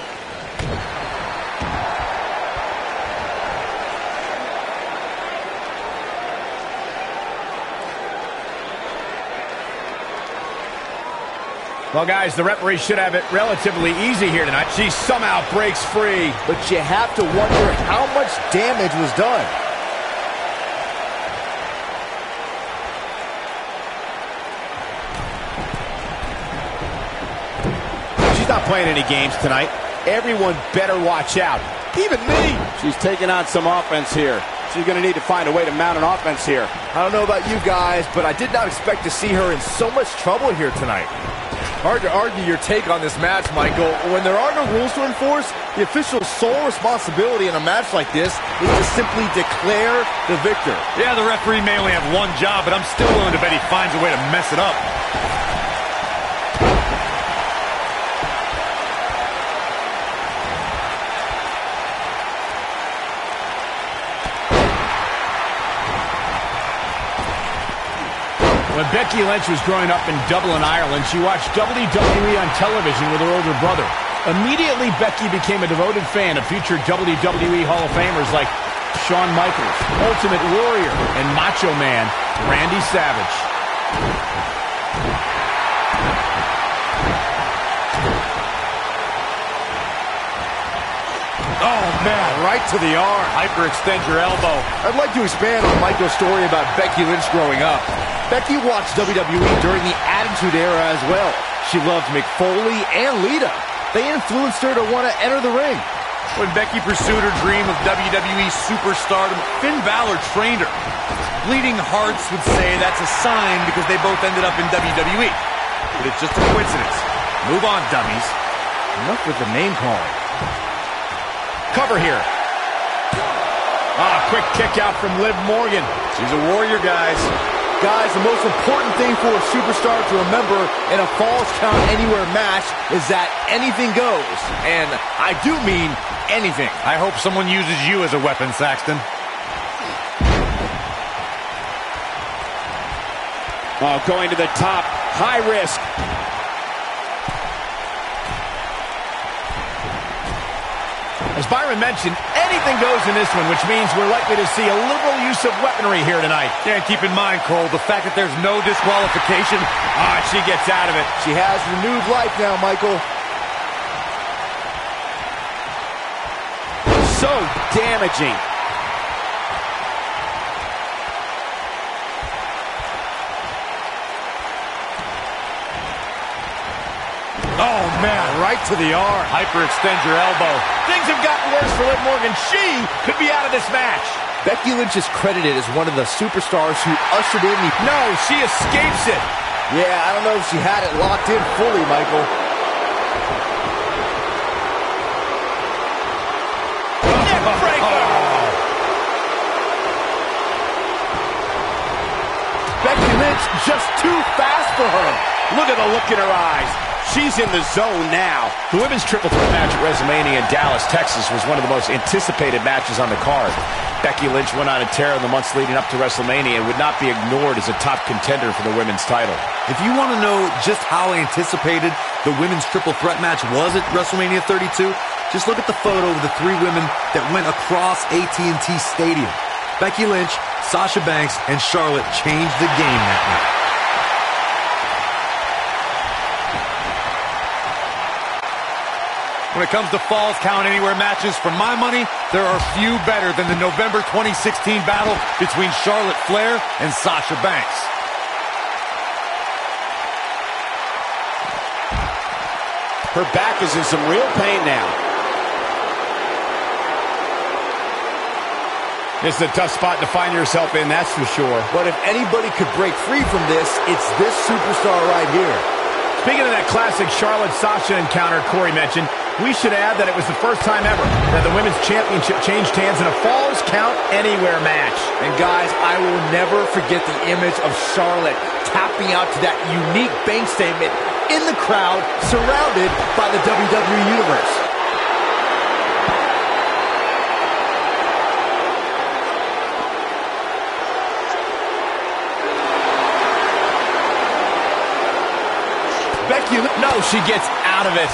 S4: Well, guys, the referee should have it relatively easy here tonight. She somehow breaks free.
S2: But you have to wonder how much damage was done.
S5: She's not playing any games tonight. Everyone better watch out. Even me. She's taking on some offense here. She's going to need to find a way to mount an offense here.
S2: I don't know about you guys, but I did not expect to see her in so much trouble here tonight. Hard to argue your take on this match, Michael. When there are no rules to enforce, the official's sole responsibility in a match like this is to simply declare the victor.
S3: Yeah, the referee may only have one job, but I'm still willing to bet he finds a way to mess it up.
S4: When Becky Lynch was growing up in Dublin, Ireland, she watched WWE on television with her older brother. Immediately, Becky became a devoted fan of future WWE Hall of Famers like Shawn Michaels, Ultimate Warrior, and Macho Man Randy Savage.
S3: Oh, man, right to the arm. Hyperextend your elbow.
S2: I'd like to expand on Michael's story about Becky Lynch growing up. Becky watched WWE during the Attitude Era as well. She loved Mick Foley and Lita. They influenced her to want to enter the ring.
S3: When Becky pursued her dream of WWE superstardom, Finn Balor trained her. Bleeding hearts would say that's a sign because they both ended up in WWE. But it's just a coincidence. Move on, dummies.
S2: Enough with the name calling.
S4: Cover here. Quick kick out from Liv Morgan.
S3: She's a warrior, guys.
S2: Guys, the most important thing for a superstar to remember in a Falls Count Anywhere match is that anything goes. And I do mean anything.
S3: I hope someone uses you as a weapon, Saxton.
S5: Oh, going to the top. High risk.
S4: As Byron mentioned, anything goes in this one, which means we're likely to see a liberal use of weaponry here tonight.
S3: Yeah, and keep in mind, Cole, the fact that there's no disqualification.
S4: She gets out of it.
S2: She has renewed life now, Michael.
S5: So damaging.
S4: Oh, man, right to the arm.
S3: Hyperextend your elbow.
S4: Things have gotten worse for Liv Morgan. She could be out of this match.
S2: Becky Lynch is credited as one of the superstars who ushered in the...
S4: No, she escapes it.
S2: Yeah, I don't know if she had it locked in fully, Michael.
S4: Neckbreaker.
S2: Becky Lynch just too fast for her.
S5: Look at the look in her eyes. She's in the zone now.
S4: The women's triple threat match at WrestleMania in Dallas, Texas was one of the most anticipated matches on the card. Becky Lynch went on a tear in the months leading up to WrestleMania and would not be ignored as a top contender for the women's title.
S6: If you want to know just how anticipated the women's triple threat match was at WrestleMania 32, just look at the photo of the three women that went across AT&T Stadium. Becky Lynch, Sasha Banks, and Charlotte changed the game that night.
S3: When it comes to Falls Count Anywhere matches, for my money, there are few better than the November 2016 battle between Charlotte Flair and Sasha Banks.
S5: Her back is in some real pain now.
S4: This is a tough spot to find yourself in, that's for sure.
S2: But if anybody could break free from this, it's this superstar right here.
S4: Speaking of that classic Charlotte-Sasha encounter Corey mentioned, we should add that it was the first time ever that the Women's Championship changed hands in a Falls Count Anywhere match.
S2: And guys, I will never forget the image of Charlotte tapping out to that unique bank statement in the crowd, surrounded by the WWE Universe.
S4: Becky, no, she gets out of it.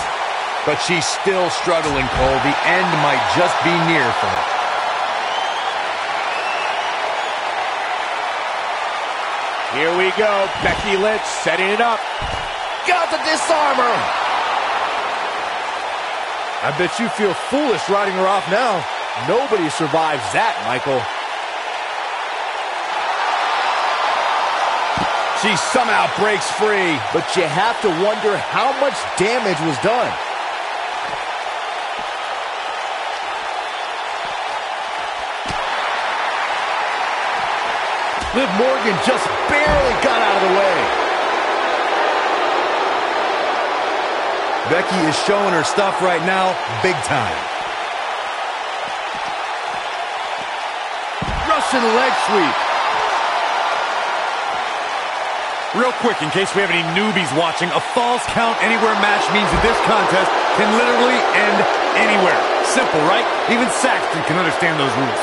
S6: But she's still struggling, Cole. The end might just be near for her.
S5: Here we go. Becky Lynch setting it up.
S2: Got the disarmer. I bet you feel foolish riding her off now. Nobody survives that, Michael.
S4: She somehow breaks free.
S2: But you have to wonder how much damage was done. Liv Morgan just barely got out of the way.
S6: Becky is showing her stuff right now, big time.
S2: Russian leg sweep.
S3: Real quick, in case we have any newbies watching, a Falls Count Anywhere match means that this contest can literally end anywhere. Simple, right? Even Saxton can understand those rules.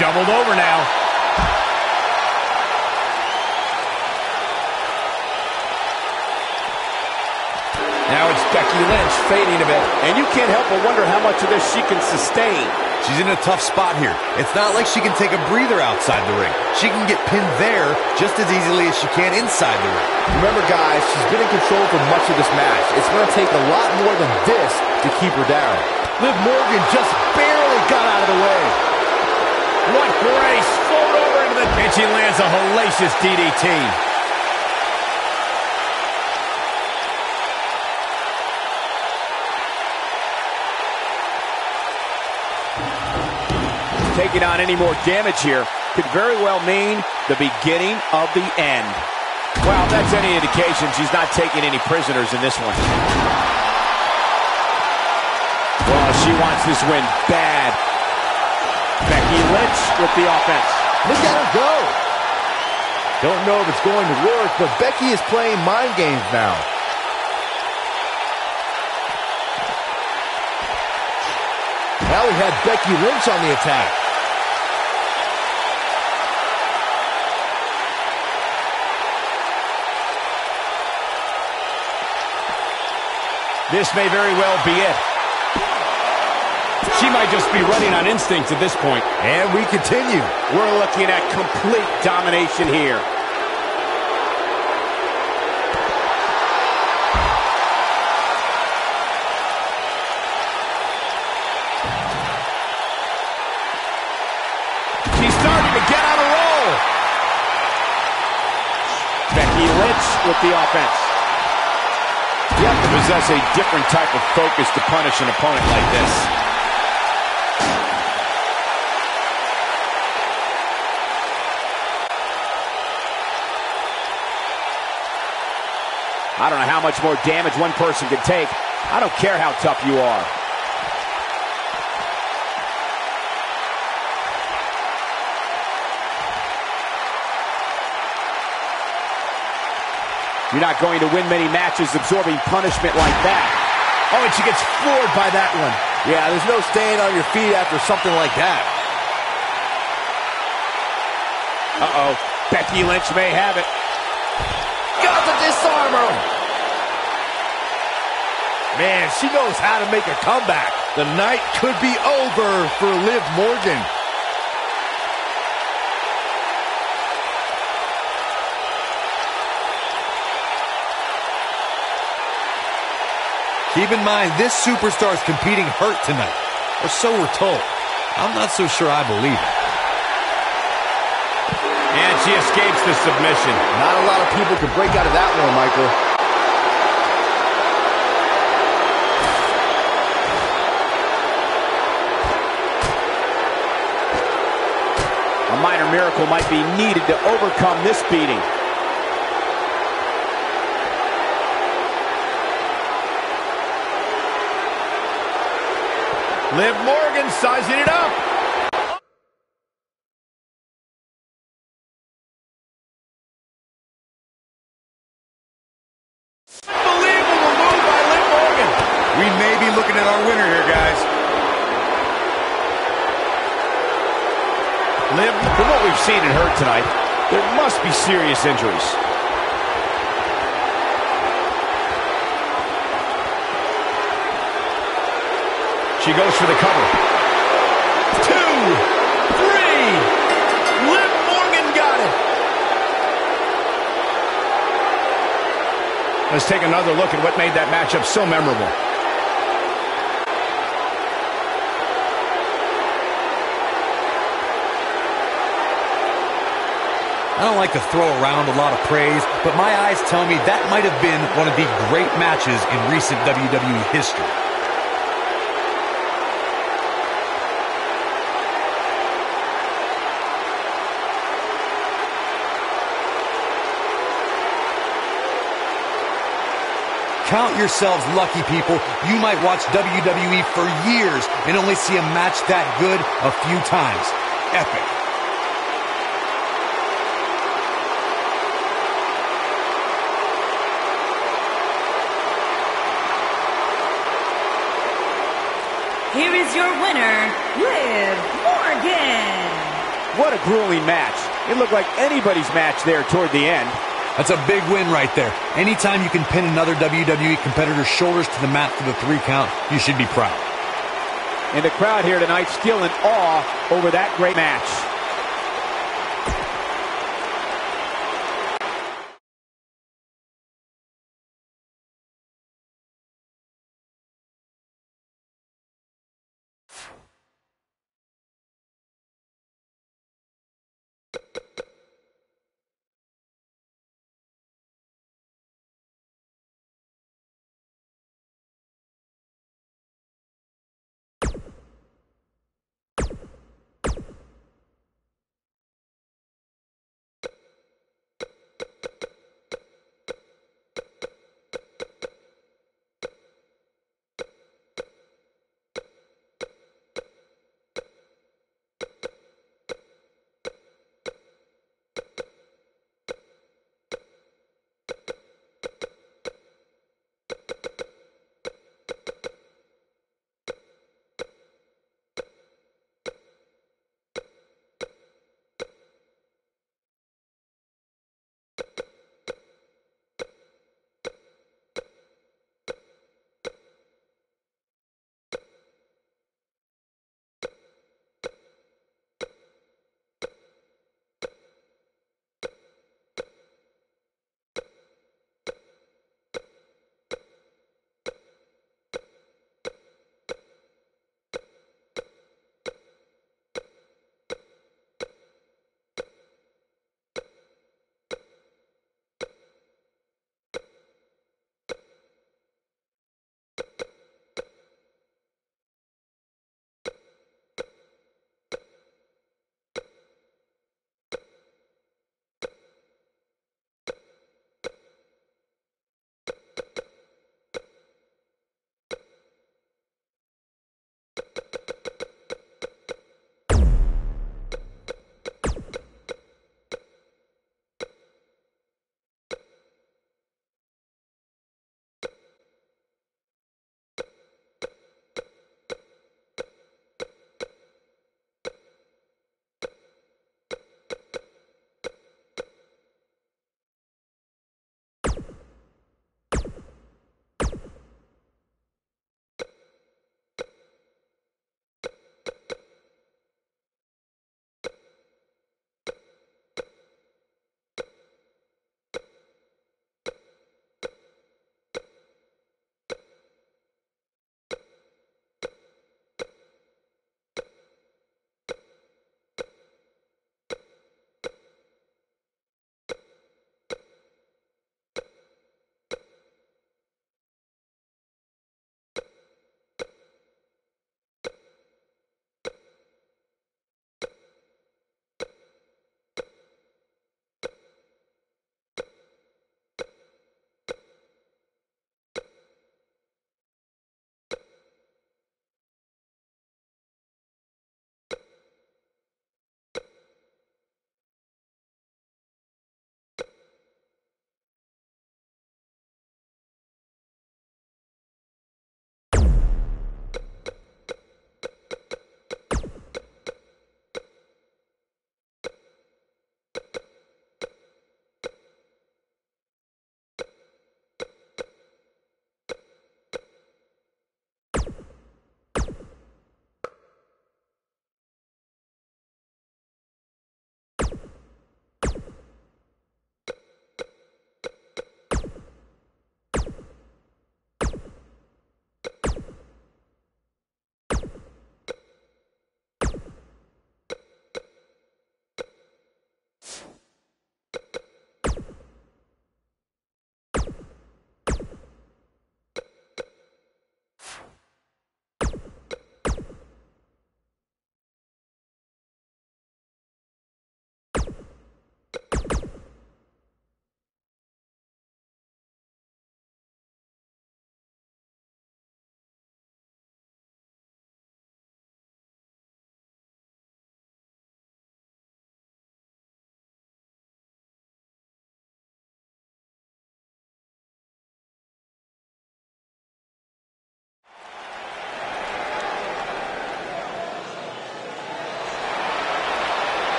S4: Doubled over now. Now it's Becky Lynch fading a bit.
S5: And you can't help but wonder how much of this she can sustain.
S6: She's in a tough spot here. It's not like she can take a breather outside the ring. She can get pinned there just as easily as she can inside the ring.
S2: Remember, guys, she's been in control for much of this match. It's going to take a lot more than this to keep her down. Liv Morgan just barely got out of the way.
S4: What grace! Float over into the... And she lands a hellacious DDT.
S5: Taking on any more damage here could very well mean the beginning of the end. Well, if that's any indication, she's not taking any prisoners in this one. Well, she wants this win bad. Becky Lynch with the offense.
S2: Look at her go. Don't know if it's going to work, but Becky is playing mind games now. Now we had Becky Lynch on the attack.
S4: This may very well be it. She might just be running on instinct at this point.
S6: And we continue.
S5: We're looking at complete domination here.
S4: She's starting to get on a roll.
S5: Becky Lynch with the offense.
S2: You have to possess a different type of focus to punish an opponent like this.
S5: I don't know how much more damage one person can take. I don't care how tough you are. You're not going to win many matches absorbing punishment like that.
S6: Oh, and she gets floored by that one. Yeah, there's no staying on your feet after something like that.
S5: Uh-oh. Becky Lynch may have it.
S6: Got the disarmer. Man, she knows how to make a comeback. The night could be over for Liv Morgan. Keep in mind, this superstar is competing hurt tonight. Or so we're told. I'm not so sure I believe it.
S4: And she escapes the submission.
S2: Not a lot of people could break out of that one, Michael.
S5: A minor miracle might be needed to overcome this beating.
S4: Liv Morgan sizing it up. Unbelievable move by Liv Morgan.
S6: We may be looking at our winner here, guys.
S2: Liv, from what we've seen in her tonight, there must be serious injuries.
S4: She goes for the cover. 2, 3. Liv Morgan got it. Let's take another look at what made that matchup so memorable.
S6: I don't like to throw around a lot of praise, but my eyes tell me that might have been one of the great matches in recent WWE history. Count yourselves lucky, people. You might watch WWE for years and only see a match that good a few times. Epic.
S1: Here is your winner, Liv Morgan.
S5: What a grueling match. It looked like anybody's match there toward the end.
S6: That's a big win right there. Anytime you can pin another WWE competitor's shoulders to the mat for the 3 count, you should be proud.
S5: And the crowd here tonight still in awe over that great match.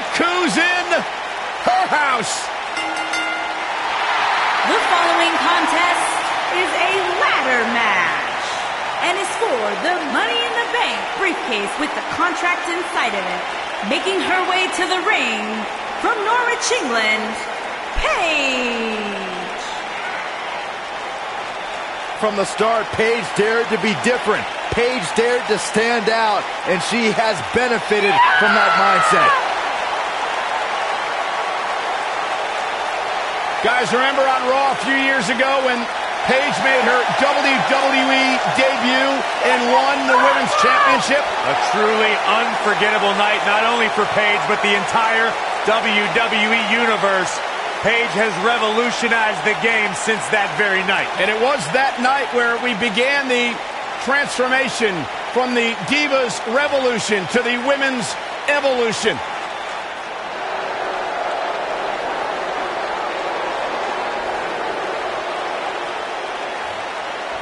S4: look who's in her house.
S1: The following contest is a ladder match and is for the Money in the Bank briefcase with the contract inside of it. Making her way to the ring from Norwich, England, Paige.
S2: From the start, Paige dared to be different. Paige dared to stand out, and she has benefited from that mindset.
S4: Guys, remember on Raw a few years ago when Paige made her WWE debut and won the Women's Championship?
S3: A truly unforgettable night, not only for Paige, but the entire WWE Universe. Paige has revolutionized the game since that very night.
S4: And it was that night where we began the transformation from the Divas Revolution to the Women's Evolution.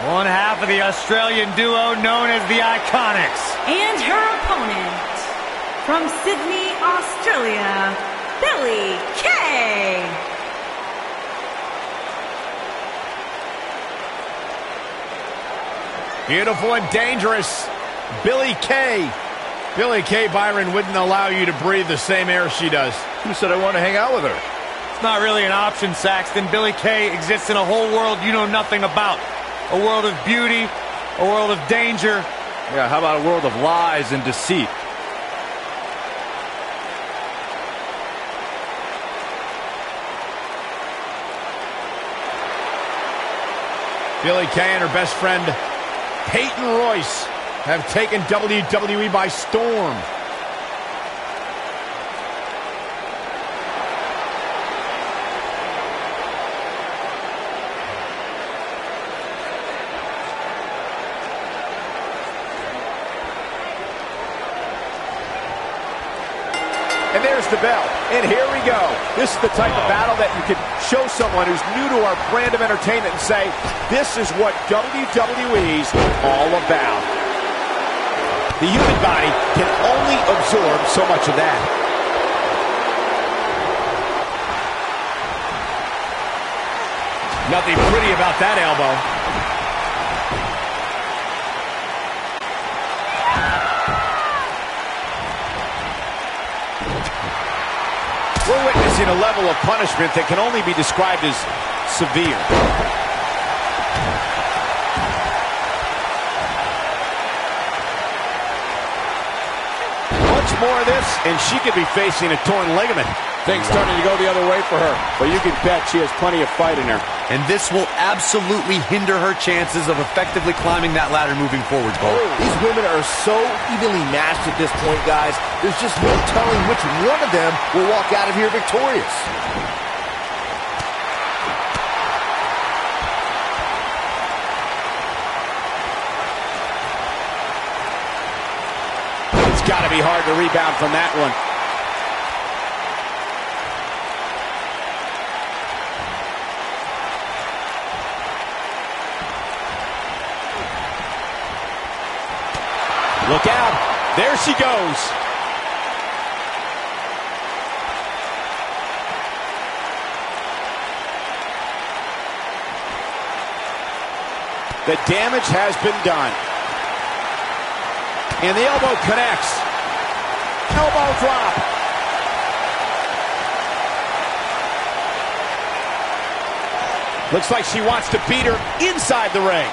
S3: One half of the Australian duo known as the Iconics.
S1: And her opponent, from Sydney, Australia, Billie Kay.
S4: Beautiful and dangerous, Billie Kay. Billie Kay, Byron, wouldn't allow you to breathe the same air she does.
S2: Who said I want to hang out with her?
S3: It's not really an option, Saxton. Billie Kay exists in a whole world you know nothing about. A world of beauty, a world of danger.
S2: Yeah, how about a world of lies and deceit?
S4: Billie Kay and her best friend, Peyton Royce, have taken WWE by storm. And there's the bell. And here we go. This is the type of battle that you can show someone who's new to our brand of entertainment and say, this is what WWE's all about. The human body can only absorb so much of that. Nothing pretty about that elbow. We're witnessing a level of punishment that can only be described as severe. Once more of this, and she could be facing a torn ligament. Things starting to go the other way for her. But you can bet she has plenty of fight in her.
S6: And this will absolutely hinder her chances of effectively climbing that ladder moving forward, Cole.
S2: These women are so evenly matched at this point, guys. There's just no telling which one of them will walk out of here victorious.
S5: It's got to be hard to rebound from that one. Look out. There she goes. The damage has been done. And the elbow connects. Elbow drop. Looks like she wants to beat her inside the ring.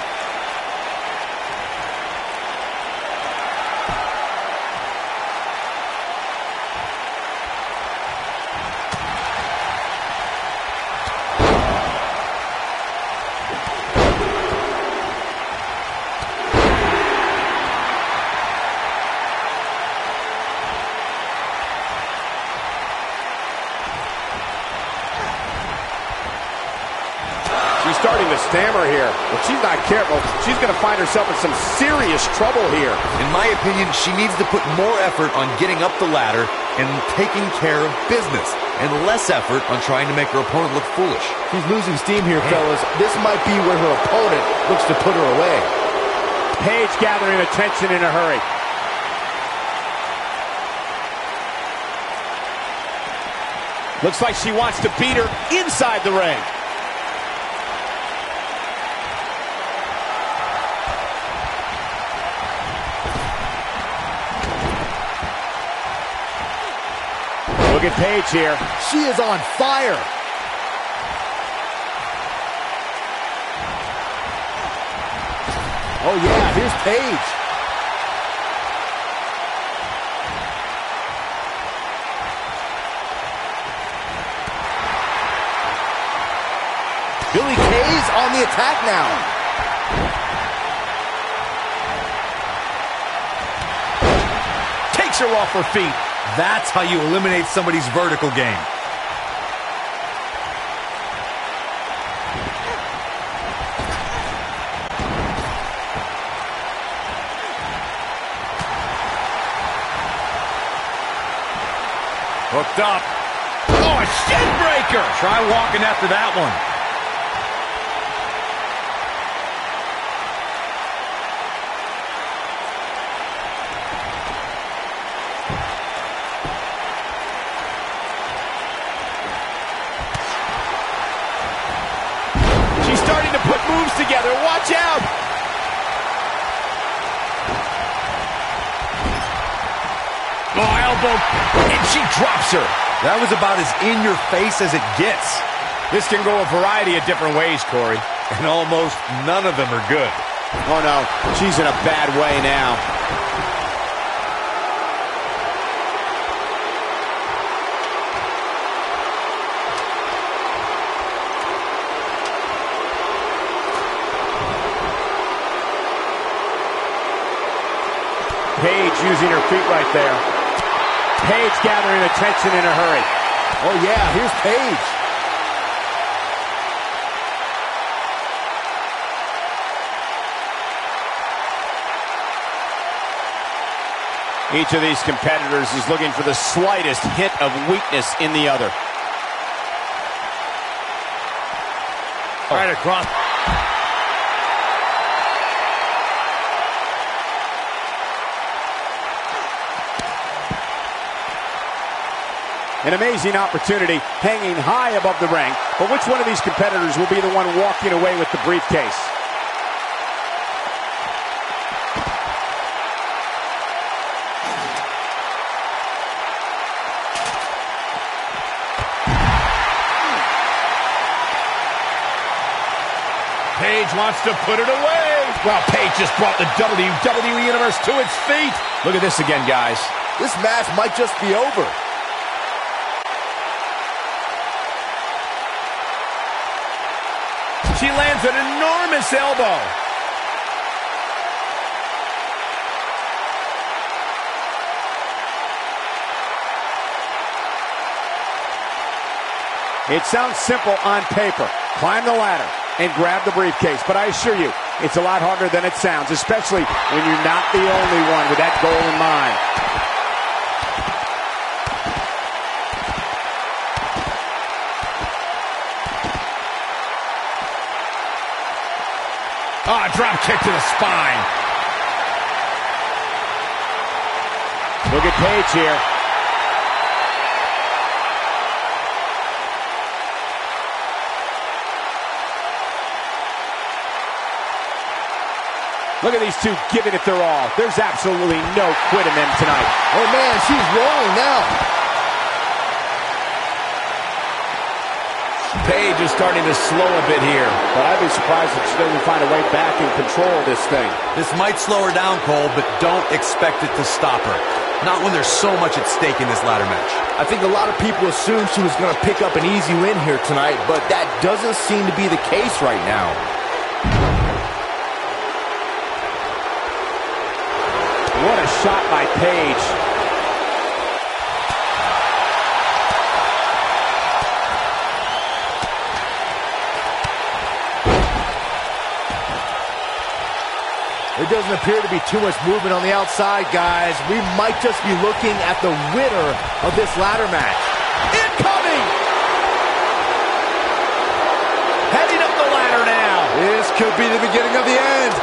S5: She's starting to stammer here. If she's not careful, she's going to find herself in some serious trouble here.
S6: In my opinion, she needs to put more effort on getting up the ladder and taking care of business, and less effort on trying to make her opponent look foolish.
S2: She's losing steam here, fellas. This might be where her opponent looks to put her away.
S5: Paige gathering attention in a hurry. Looks like she wants to beat her inside the ring. Look at Paige here.
S2: She is on fire. Oh, yeah, here's Paige. Billie Kay's on the attack now.
S5: Takes her off her feet.
S6: That's how you eliminate somebody's vertical game.
S3: Hooked up. Oh, a shin breaker. Try walking after that one.
S5: She's starting to put moves together. Watch out.
S3: Oh, elbow.
S5: And she drops her.
S6: That was about as in-your-face as it gets.
S5: This can go a variety of different ways, Corey.
S3: And almost none of them are good.
S5: Oh, no. She's in a bad way now. Paige using her feet right there. Paige gathering attention in a hurry.
S2: Oh, yeah, here's Paige.
S5: Each of these competitors is looking for the slightest hint of weakness in the other.
S3: Right across.
S5: An amazing opportunity hanging high above the ring. But which one of these competitors will be the one walking away with the briefcase?
S3: Paige wants to put it away.
S5: Well, Paige just brought the WWE Universe to its feet. Look at this again, guys.
S2: This match might just be over.
S5: She lands an enormous elbow. It sounds simple on paper. Climb the ladder and grab the briefcase. But I assure you, it's a lot harder than it sounds, especially when you're not the only one with that goal in mind.
S3: Oh, drop kick to the spine.
S5: Look at Paige here. Look at these two giving it their all. There's absolutely no quit in them tonight.
S2: Oh, man, she's rolling now.
S5: Paige is starting to slow a bit here, but I'd be surprised if she doesn't find a way back in control of this thing.
S6: This might slow her down, Cole, but don't expect it to stop her. Not when there's so much at stake in this ladder match.
S2: I think a lot of people assumed she was going to pick up an easy win here tonight, but that doesn't seem to be the case right now.
S5: What a shot by Paige.
S2: There doesn't appear to be too much movement on the outside, guys. We might just be looking at the winner of this ladder match.
S5: Incoming! Heading up the ladder now.
S6: This could be the beginning of the end.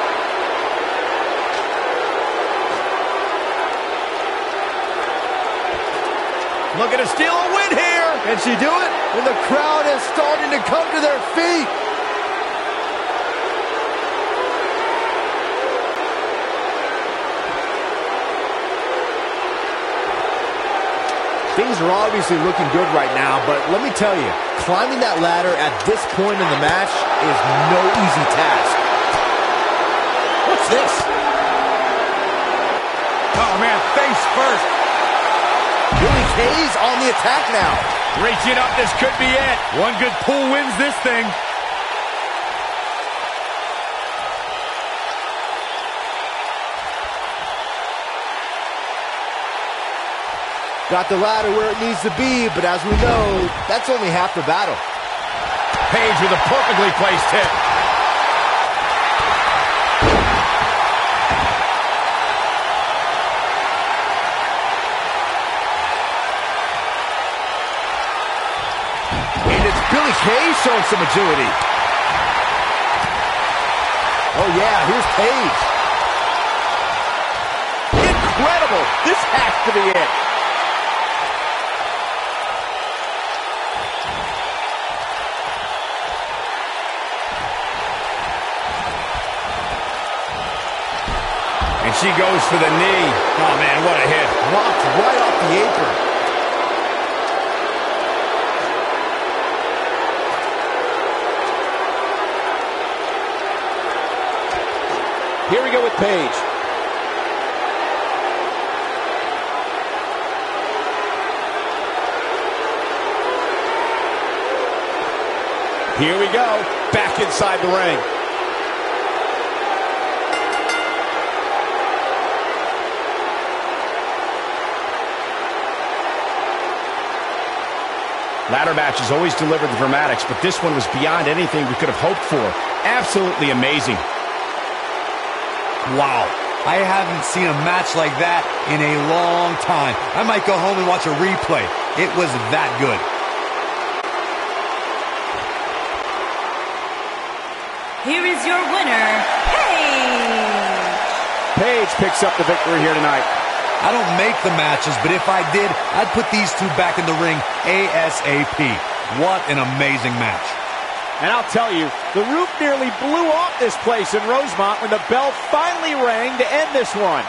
S5: Looking to steal a win here.
S2: Can she do it? And the crowd is starting to come to their feet. Things are obviously looking good right now, but let me tell you, climbing that ladder at this point in the match is no easy task. What's this?
S3: Oh, man, face first.
S2: Billy Kay's on the attack now.
S3: Reaching up, this could be it. One good pull wins this thing.
S2: Got the ladder where it needs to be, but as we know, that's only half the battle.
S4: Paige with a perfectly placed hit.
S2: And it's Billy Kay showing some agility. Oh yeah, here's Paige. Incredible! This has to be it.
S4: And she goes for the knee. Oh, man, what a hit.
S2: Knocked right off the apron.
S5: Here we go with Paige. Here we go. Back inside the ring.
S4: Ladder matches always deliver the dramatics, but this one was beyond anything we could have hoped for. Absolutely amazing.
S6: Wow. I haven't seen a match like that in a long time. I might go home and watch a replay. It was that good.
S1: Here is your winner, Paige.
S5: Paige picks up the victory here tonight.
S6: I don't make the matches, but if I did, I'd put these two back in the ring ASAP. What an amazing match.
S5: And I'll tell you, the roof nearly blew off this place in Rosemont when the bell finally rang to end this one.